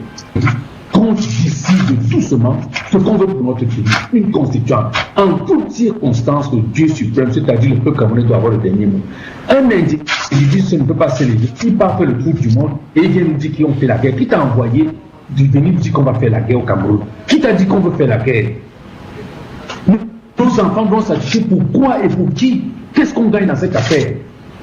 qu'on décide doucement ce qu'on veut pour notre pays. Une constituante. En toutes circonstances, le Dieu suprême, c'est-à-dire le peuple camerounais, doit avoir le dernier mot. Un individu, ça ne peut pas s'élever. Il part faire le tour du monde et il vient nous dire qu'ils ont fait la guerre. Qui t'a envoyé de venir nous dire qu'on va faire la guerre au Cameroun? Qui t'a dit qu'on veut faire la guerre? Nos enfants vont s'attacher pourquoi et pour qui? Qu'est-ce qu'on gagne dans cette affaire?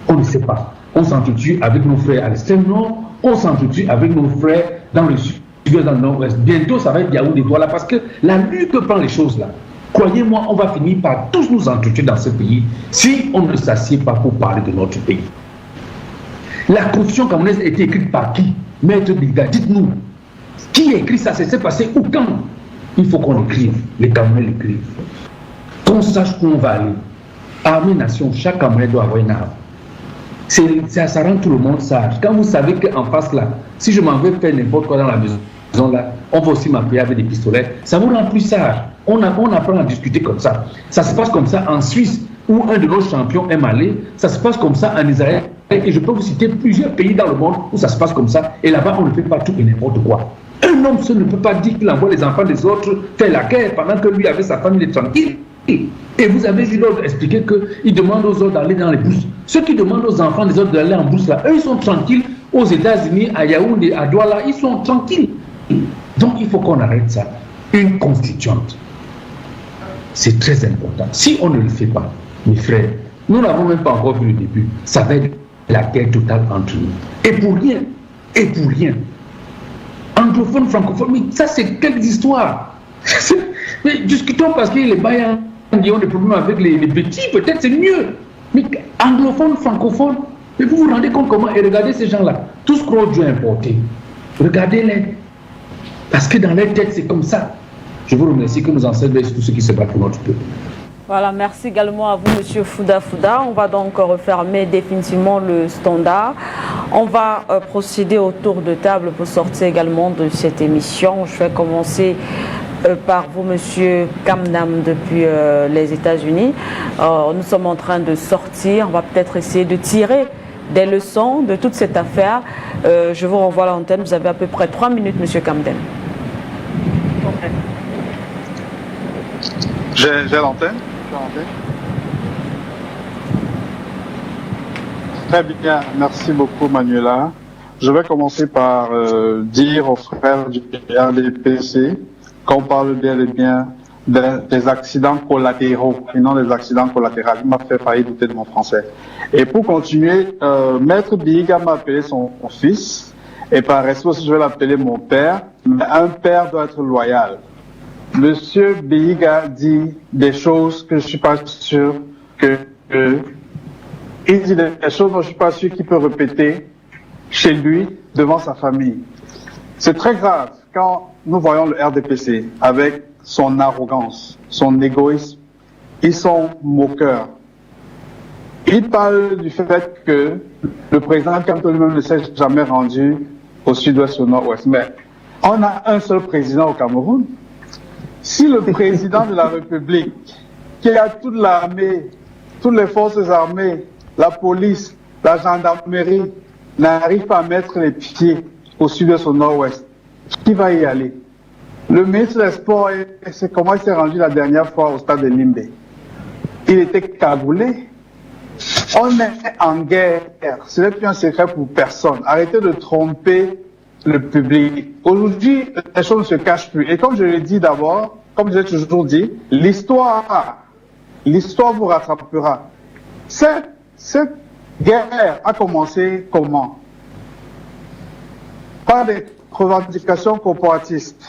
On ne sait pas. On s'entretue avec nos frères à l'extrême nord, on s'entretue avec nos frères dans le sud, dans le nord-ouest. Bientôt, ça va être Yaoundé, voilà, parce que la lutte prend les choses là. Croyez-moi, on va finir par tous nous entretuer dans ce pays si on ne s'assied pas pour parler de notre pays. La constitution camerounaise a été écrite par qui? Maître Biliga, dites-nous. Qui a écrit ça? Ça s'est passé où, quand? Il faut qu'on l'écrive. Les Camerounais l'écrivent. Qu'on sache où on va aller. Armée nation, chaque Camerounais doit avoir une arme. Ça rend tout le monde sage. Quand vous savez qu'en face là, si je m'en vais faire n'importe quoi dans la maison là, on va aussi m'appuyer avec des pistolets, ça vous rend plus sage. On apprend à discuter comme ça. Ça se passe comme ça en Suisse, où un de nos champions aime aller. Ça se passe comme ça en Israël. Et je peux vous citer plusieurs pays dans le monde où ça se passe comme ça. Et là-bas, on ne fait pas tout et n'importe quoi. Un homme seul ne peut pas dire qu'il envoie les enfants des autres faire la guerre pendant que lui, avec sa famille, il est tranquille. Et vous avez vu l'autre expliquer qu'il demande aux autres d'aller dans les bourses. Ceux qui demandent aux enfants des autres d'aller en bourse, là, eux, ils sont tranquilles. Aux États-Unis, à Yaoundé, à Douala, ils sont tranquilles. Donc, il faut qu'on arrête ça. Une constituante. C'est très important. Si on ne le fait pas, mes frères, nous n'avons même pas encore vu le début. Ça va être la guerre totale entre nous. Et pour rien. Et pour rien. Anglophone, francophone, mais ça, c'est quelles histoires. Mais discutons parce que les Bayans qui ont des problèmes avec les petits, peut-être c'est mieux. Mais anglophone, francophone, mais vous vous rendez compte comment. Et regardez ces gens-là. Tous croient Dieu importé. Regardez-les. Parce que dans leur tête, c'est comme ça. Je vous remercie que nous enseignez tous ceux qui se battent pour notre peuple. Voilà, merci également à vous, M. Fouda. On va donc refermer définitivement le standard. On va procéder au tour de table pour sortir également de cette émission. Je vais commencer par vous, M. Kamdam, depuis les États-Unis. Nous sommes en train de sortir. On va peut-être essayer de tirer des leçons de toute cette affaire. Je vous renvoie à l'antenne. Vous avez à peu près 3 minutes, M. Kamdam. J'ai l'antenne. Très bien, merci beaucoup Manuela. Je vais commencer par dire aux frères du RDPC qu'on parle bien et bien des accidents collatéraux et non des accidents collatéraux. Il m'a fait faillir douter de mon français. Et pour continuer, Maître Bihiga m'a appelé son fils et par respect aussi je vais l'appeler mon père, mais un père doit être loyal. Monsieur Bihiga dit des choses que je ne suis pas sûr il dit des choses dont je ne suis pas sûr qu'il peut répéter chez lui, devant sa famille. C'est très grave quand nous voyons le RDPC avec son arrogance, son égoïsme, ils sont moqueurs. Il parle du fait que le président Kanto lui-même ne s'est jamais rendu au sud-ouest ou au nord-ouest. Mais on a un seul président au Cameroun. Si le président de la République, qui a toute l'armée, toutes les forces armées, la police, la gendarmerie, n'arrive pas à mettre les pieds au sud-est, au nord-ouest, qui va y aller? Le ministre des Sports, c'est comment il s'est rendu la dernière fois au stade de Limbe. Il était cagoulé. On est en guerre. Ce n'est plus un secret pour personne. Arrêtez de tromper le public. Aujourd'hui, les choses ne se cachent plus. Et comme je l'ai dit d'abord, comme j'ai toujours dit, l'histoire vous rattrapera. Cette guerre a commencé comment? Par des revendications corporatistes.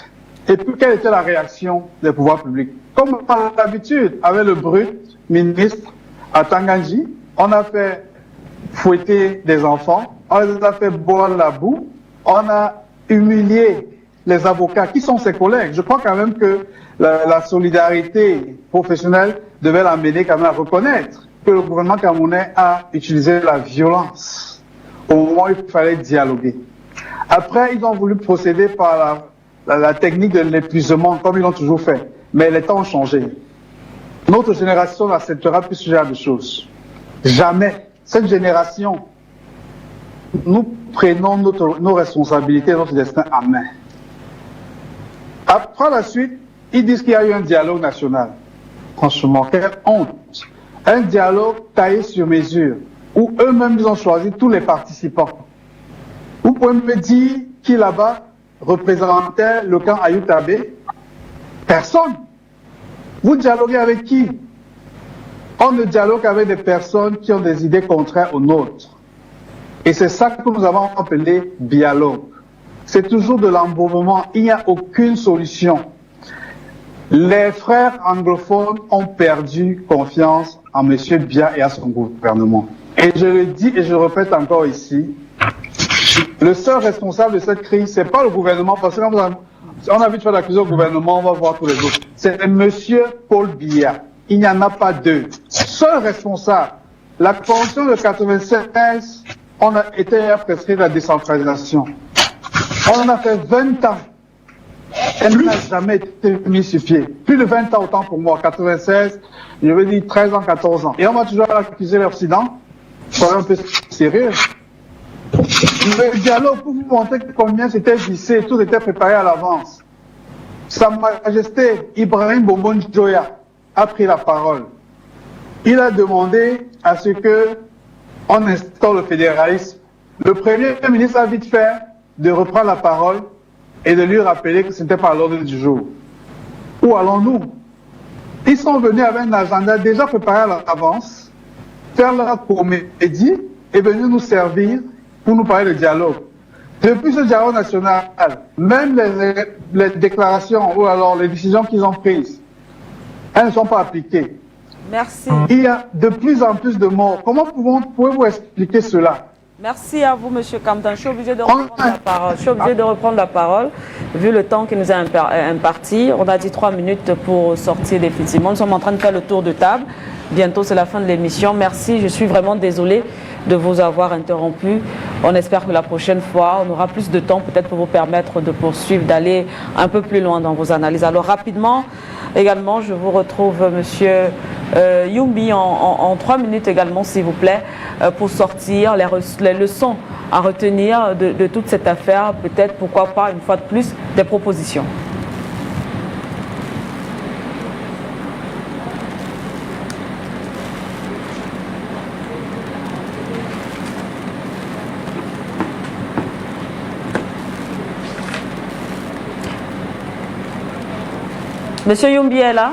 Et puis, quelle était la réaction des pouvoirs publics? Comme par l'habitude, avec le brut ministre à Tanganji, on a fait fouetter des enfants, on les a fait boire la boue, on a humilié les avocats qui sont ses collègues. Je crois quand même que la solidarité professionnelle devait l'amener quand même à reconnaître que le gouvernement camerounais a utilisé la violence au moment où il fallait dialoguer. Après, ils ont voulu procéder par la technique de l'épuisement, comme ils l'ont toujours fait. Mais les temps ont changé. Notre génération n'acceptera plus ce genre de choses. Jamais. Cette génération, nous prenons nos responsabilités, notre destin en main. Après la suite, ils disent qu'il y a eu un dialogue national. Franchement, quelle honte. Un dialogue taillé sur mesure, où eux-mêmes ils ont choisi tous les participants. Vous pouvez me dire qui là-bas représentait le camp Ayutabe? Personne. Vous dialoguez avec qui? On ne dialogue avec des personnes qui ont des idées contraires aux nôtres. Et c'est ça que nous avons appelé dialogue. C'est toujours de l'embaumement. Il n'y a aucune solution. Les frères anglophones ont perdu confiance en M. Biya et à son gouvernement. Et je le dis et je le répète encore ici, le seul responsable de cette crise, ce n'est pas le gouvernement, parce que on a vu faire l'accusation au gouvernement, on va voir tous les autres. C'est M. Paul Biya. Il n'y en a pas deux. Seul responsable la Constitution de 96, on a été prescrit la décentralisation. On en a fait 20 ans. Elle n'a jamais été mise sur pied. Plus de 20 ans, autant pour moi. 96, je veux dire 13 ans, 14 ans. Et on va toujours accuser l'Occident. Soyons un peu sérieux. Le dialogue, pour vous montrer combien c'était vissé, tout était préparé à l'avance. Sa Majesté Ibrahim Bombon Joya a pris la parole. Il a demandé à ce que on instaure le fédéralisme. Le Premier ministre a vite fait de reprendre la parole et de lui rappeler que ce n'était pas à l'ordre du jour. Où allons-nous? Ils sont venus avec un agenda déjà préparé à l'avance, faire leur comédie et venir nous servir pour nous parler de dialogue. Depuis ce dialogue national, même les déclarations ou alors les décisions qu'ils ont prises, elles ne sont pas appliquées. Merci. Il y a de plus en plus de morts. Comment pouvez-vous expliquer cela? Merci à vous, M. Kamdan. Je suis obligé de reprendre la parole. Je suis obligé de reprendre la parole, vu le temps qui nous est imparti. On a dit 3 minutes pour sortir définitivement. Nous sommes en train de faire le tour de table. Bientôt, c'est la fin de l'émission. Merci. Je suis vraiment désolée de vous avoir interrompu. On espère que la prochaine fois, on aura plus de temps peut-être pour vous permettre de poursuivre, d'aller un peu plus loin dans vos analyses. Alors, rapidement, également, je vous retrouve, M. Youmbi, en 3 minutes également, s'il vous plaît, pour sortir les leçons à retenir de toute cette affaire. Peut-être, pourquoi pas, une fois de plus, des propositions. Monsieur Youmbi est là?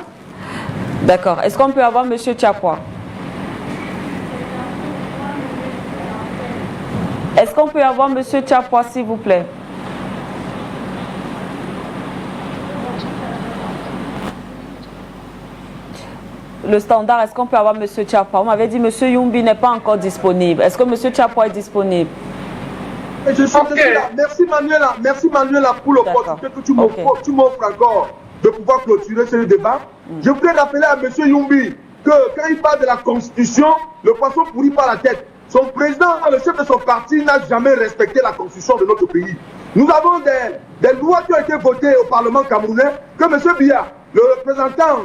D'accord. Est-ce qu'on peut avoir Monsieur Tchapwa? Est-ce qu'on peut avoir Monsieur Tchapwa, s'il vous plaît? Le standard, est-ce qu'on peut avoir Monsieur Tchapwa? On m'avait dit Monsieur Youmbi n'est pas encore disponible. Est-ce que Monsieur Tchapwa est disponible? Je suis là. Merci Manuela pour l'opportunité que tu m'offres encore de pouvoir clôturer ce débat. Je voudrais rappeler à M. Youmbi que quand il parle de la Constitution, le poisson pourrit par la tête. Son président, le chef de son parti, n'a jamais respecté la Constitution de notre pays. Nous avons des lois qui ont été votées au Parlement camerounais que M. Biya, le représentant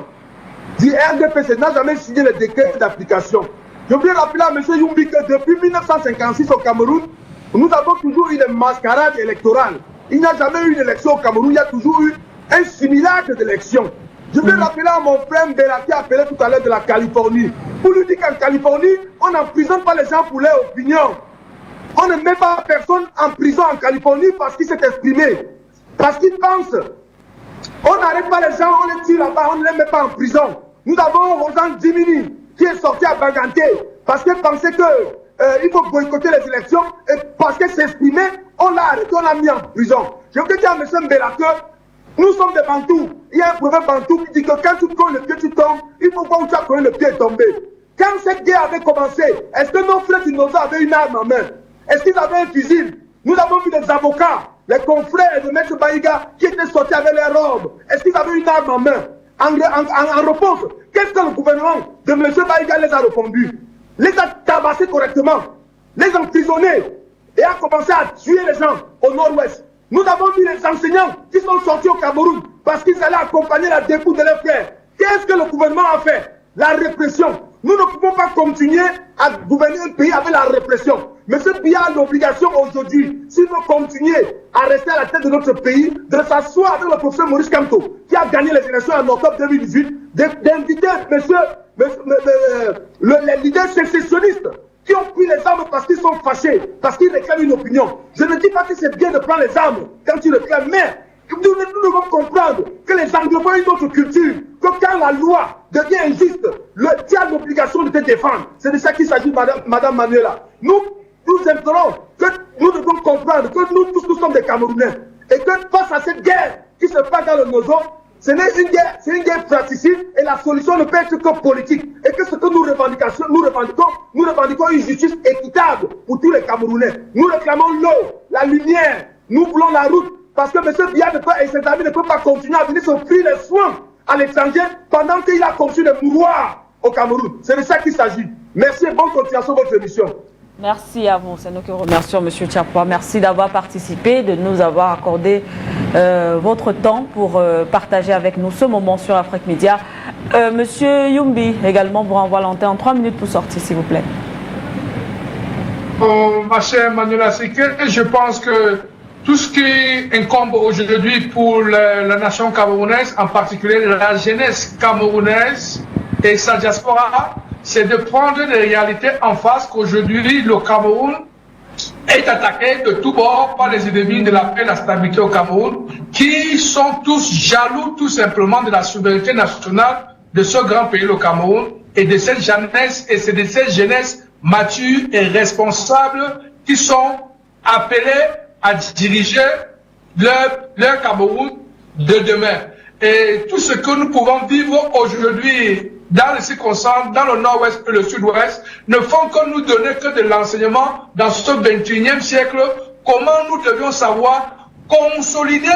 du RDPC, n'a jamais signé le décret d'application. Je voudrais rappeler à M. Youmbi que depuis 1956 au Cameroun, nous avons toujours eu une mascarade électorale. Il n'y a jamais eu d'élection au Cameroun, il y a toujours eu un simulacre d'élection. Je vais rappeler à mon frère Mbela qui a appelé tout à l'heure de la Californie. Pour lui dire qu'en Californie, on n'emprisonne pas les gens pour leur opinion. On ne met pas personne en prison en Californie parce qu'il s'est exprimé. Parce qu'il pense. On n'arrête pas les gens, on les tire là-bas, on ne les met pas en prison. Nous avons Rosan Djimini qui est sorti à Baganté parce qu'il pensait qu'il faut boycotter les élections et parce qu'il s'exprimait, on l'a arrêté, on l'a mis en prison. Je veux dire à M. Mbela que nous sommes des Bantous. Il y a un proverbe Bantou qui dit que quand tu colles le pied, tu tombes. Il faut voir où tu as collé le pied et tomber. Quand cette guerre avait commencé, est-ce que nos frères innocents avaient une arme en main? Est-ce qu'ils avaient un fusil? Nous avons vu des avocats, les confrères de M. Baïga qui étaient sortis avec les robes. Est-ce qu'ils avaient une arme en main? En réponse, qu'est-ce que le gouvernement de M. Baïga les a répondu? Les a tabassés correctement, les a emprisonnés et a commencé à tuer les gens au nord-ouest. Nous avons vu les enseignants qui sont sortis au Cameroun parce qu'ils allaient accompagner la découte de leurs frères. Qu'est-ce que le gouvernement a fait? La répression. Nous ne pouvons pas continuer à gouverner un pays avec la répression. M. Biya a l'obligation aujourd'hui, s'il veut continuer à rester à la tête de notre pays, de s'asseoir avec le professeur Maurice Kamto, qui a gagné les élections en octobre 2018, d'inviter les leaders sécessionnistes qui ont pris les armes parce qu'ils sont fâchés, parce qu'ils réclament une opinion. Je ne dis pas que c'est bien de prendre les armes quand tu réclames, mais nous devons comprendre que les anglophones ont une autre culture, que quand la loi devient injuste, tu as l'obligation de te défendre. C'est de ça qu'il s'agit, Madame Manuela. Nous implorons que nous devons comprendre que nous tous nous sommes des Camerounais et que face à cette guerre qui se passe dans le Nozo, ce n'est une guerre, c'est une guerre praticide et la solution ne peut être que politique. Et que ce que nous revendiquons une justice équitable pour tous les Camerounais. Nous réclamons l'eau, la lumière, nous voulons la route. Parce que M. Biya et ses amis ne peuvent pas continuer à venir s'offrir les soins à l'étranger pendant qu'il a conçu des mouroirs au Cameroun. C'est de ça qu'il s'agit. Merci et bonne continuation de votre émission. Merci à vous. C'est nous qui vous remercions, M. Tchapwa. Merci d'avoir participé, de nous avoir accordé votre temps pour partager avec nous ce moment sur Afrique Média. Monsieur Yumbi, également, vous renvoie l'antenne en 3 minutes pour sortir, s'il vous plaît. Ma chère Manuela Seke, je pense que tout ce qui incombe aujourd'hui pour la nation camerounaise, en particulier la jeunesse camerounaise et sa diaspora, c'est de prendre les réalités en face qu'aujourd'hui le Cameroun est attaqué de tous bords par les ennemis de la paix et de la stabilité au Cameroun, qui sont tous jaloux tout simplement de la souveraineté nationale de ce grand pays, le Cameroun, et de cette jeunesse, et c'est de cette jeunesse mature et responsable qui sont appelés à diriger leur Cameroun de demain. Et tout ce que nous pouvons vivre aujourd'hui dans les circonstances, dans le nord-ouest et le sud-ouest, ne font que nous donner que de l'enseignement dans ce 21e siècle, comment nous devions savoir consolider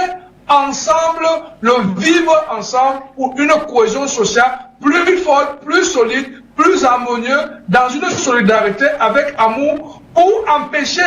ensemble, le vivre ensemble pour une cohésion sociale plus forte, plus solide, plus harmonieuse, dans une solidarité avec amour, pour empêcher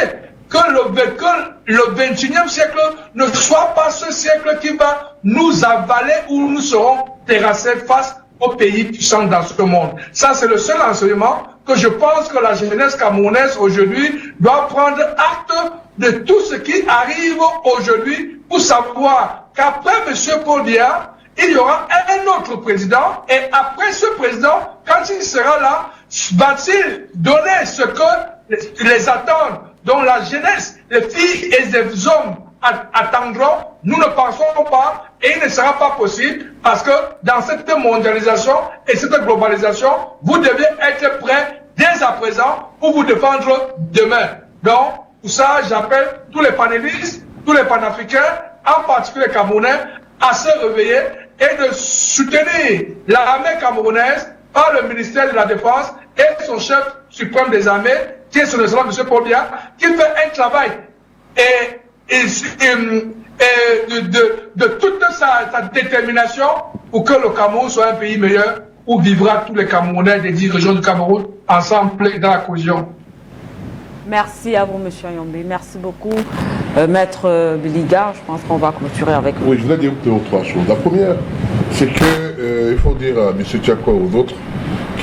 que le 21e siècle ne soit pas ce siècle qui va nous avaler où nous serons terrassés face aux pays puissants dans ce monde. Ça, c'est le seul enseignement que je pense que la jeunesse camerounaise aujourd'hui doit prendre acte de tout ce qui arrive aujourd'hui pour savoir qu'après M. Paul Biya, il y aura un autre président et après ce président, quand il sera là, va-t-il donner ce que les attendent, dont la jeunesse, les filles et les hommes attendront? Nous ne pensons pas et il ne sera pas possible parce que dans cette mondialisation et cette globalisation, vous devez être prêts dès à présent pour vous défendre demain. Donc, pour ça, j'appelle tous les panélistes, tous les panafricains, en particulier les Camerounais, à se réveiller et de soutenir l'armée camerounaise par le ministère de la Défense et son chef suprême des armées, qui est son excellence M. Paul Biya, qui fait un travail de toute sa détermination pour que le Cameroun soit un pays meilleur où vivra tous les Camerounais des 10 régions du Cameroun ensemble dans la cohésion. Merci à vous, M. Yombi. Merci beaucoup, Maître Biliga. Je pense qu'on va clôturer avec vous. Oui, je voulais dire 2 ou 3 choses. La première, c'est qu'il faut dire à M. Tchapwa et aux autres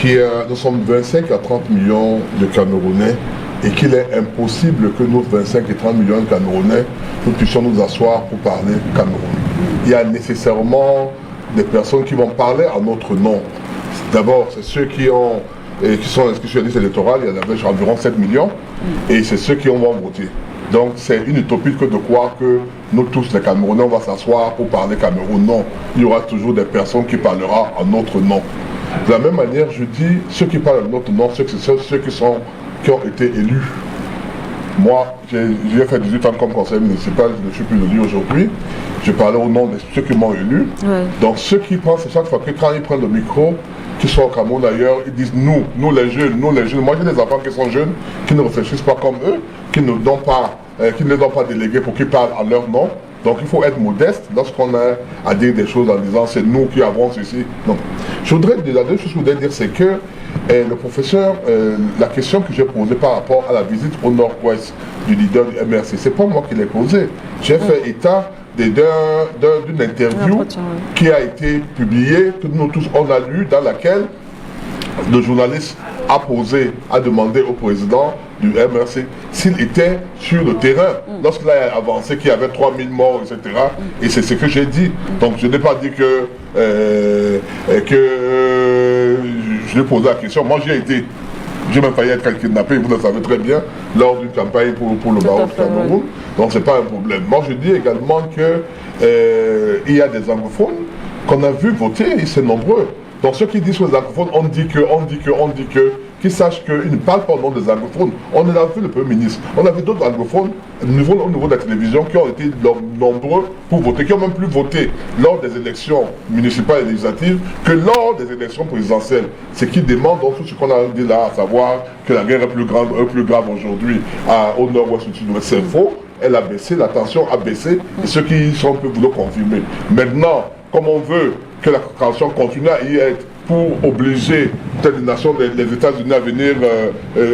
que nous sommes 25 à 30 millions de Camerounais et qu'il est impossible que nos 25 et 30 millions de Camerounais, nous puissions nous asseoir pour parler Cameroun. Il y a nécessairement des personnes qui vont parler à notre nom. D'abord, c'est ceux qui sont inscrits sur la liste électorale, il y en avait environ 7 millions, et c'est ceux qui vont voter. Donc c'est une utopie que de croire que nous tous les Camerounais, on va s'asseoir pour parler Cameroun. Non, il y aura toujours des personnes qui parleront en notre nom. De la même manière, je dis, ceux qui parlent en notre nom, ceux qui ont été élus. Moi, j'ai fait 18 ans comme conseiller municipal, je ne suis plus élu aujourd'hui. Je parlais au nom de ceux qui m'ont élu. Ouais. Donc ceux qui pensent chaque fois que quand ils prennent le micro, qui sont au Cameroun d'ailleurs, ils disent nous les jeunes. Moi j'ai des enfants qui sont jeunes, qui ne réfléchissent pas comme eux, qui ne les donnent pas délégués pour qu'ils parlent en leur nom. Donc il faut être modeste lorsqu'on a à dire des choses en disant c'est nous qui avons ceci. Non. La deuxième chose que je voudrais dire, c'est que le professeur, la question que j'ai posée par rapport à la visite au nord-ouest du leader du MRC, c'est pas moi qui l'ai posée. J'ai fait état d'une interview qui a été publiée, que nous tous on a lu, dans laquelle le journaliste a demandé au président du MRC s'il était sur le terrain. Lorsqu'il a avancé qu'il y avait 3000 morts, etc. Et c'est ce que j'ai dit. Donc je n'ai pas dit que je lui ai posé la question. Moi j'y ai été. J'ai même failli être kidnappé, vous le savez très bien, lors d'une campagne pour le barreau du Cameroun. Donc c'est pas un problème. Moi je dis également qu'il y a des anglophones qu'on a vu voter, et c'est nombreux. Donc ceux qui disent que les anglophones, on dit que, qu'ils sachent qu'ils ne parlent pas au nom des anglophones. On a vu le Premier ministre, on a vu d'autres anglophones au niveau de la télévision qui ont été nombreux pour voter, qui ont même plus voté lors des élections municipales et législatives que lors des élections présidentielles. Ce qui demande donc tout ce qu'on a dit là, à savoir que la guerre est plus grave aujourd'hui au nord-ouest du sud-ouest. C'est faux, elle a baissé, la tension a baissé, et ceux qui sont peuvent vous le confirmer. Maintenant, comme on veut que la tension continue à y être pour obliger telle nation, les États-Unis à venir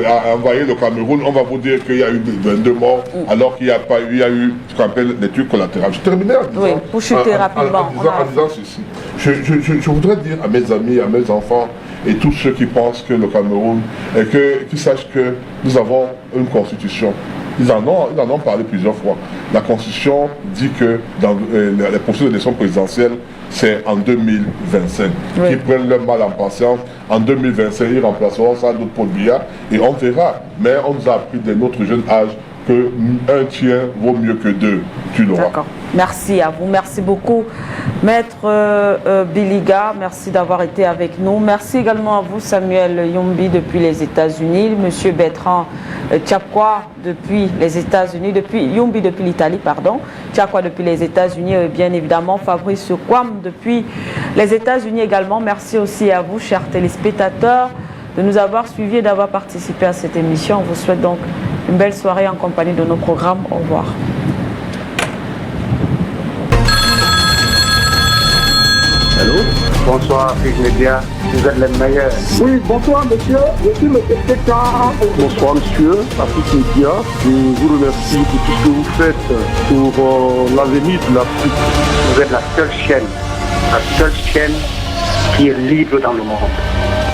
à envahir le Cameroun, on va vous dire qu'il y a eu 22 morts, alors qu'il n'y a pas eu, il y a eu ce qu'on appelle des trucs collatéraux. Je terminais en disant, oui, pour chuter rapidement. En disant ceci. Je voudrais dire à mes amis, à mes enfants et tous ceux qui pensent que le Cameroun, qu'ils sachent que nous avons une constitution. Ils en ont parlé plusieurs fois. La Constitution dit que dans les processus d'élection présidentielle, c'est en 2025. Oui. Qu'ils prennent leur mal en patience. En 2025, ils remplaceront ça d'autres Paul Biya et on verra. Mais on nous a appris dès notre jeune âge que un tien vaut mieux que deux. Tu l'auras. D'accord. Merci à vous. Merci beaucoup, Maître Biliga. Merci d'avoir été avec nous. Merci également à vous, Samuel Yombi, depuis les États-Unis. Monsieur Bertrand Tchapkwa, depuis les États-Unis. Yombi, depuis l'Italie, pardon. Tchapkwa, depuis les États-Unis. Et bien évidemment, Fabrice Kwam, depuis les États-Unis également. Merci aussi à vous, chers téléspectateurs, de nous avoir suivis et d'avoir participé à cette émission. On vous souhaite donc une belle soirée en compagnie de nos programmes. Au revoir. Allô? Bonsoir, Afrique Média. Vous êtes les meilleurs. Oui, bonsoir, monsieur. Je suis le secrétaire. Bonsoir, monsieur, Afrique Média. Je vous remercie pour tout ce que vous faites pour l'avenir de l'Afrique. Vous êtes la seule chaîne qui est libre dans le monde.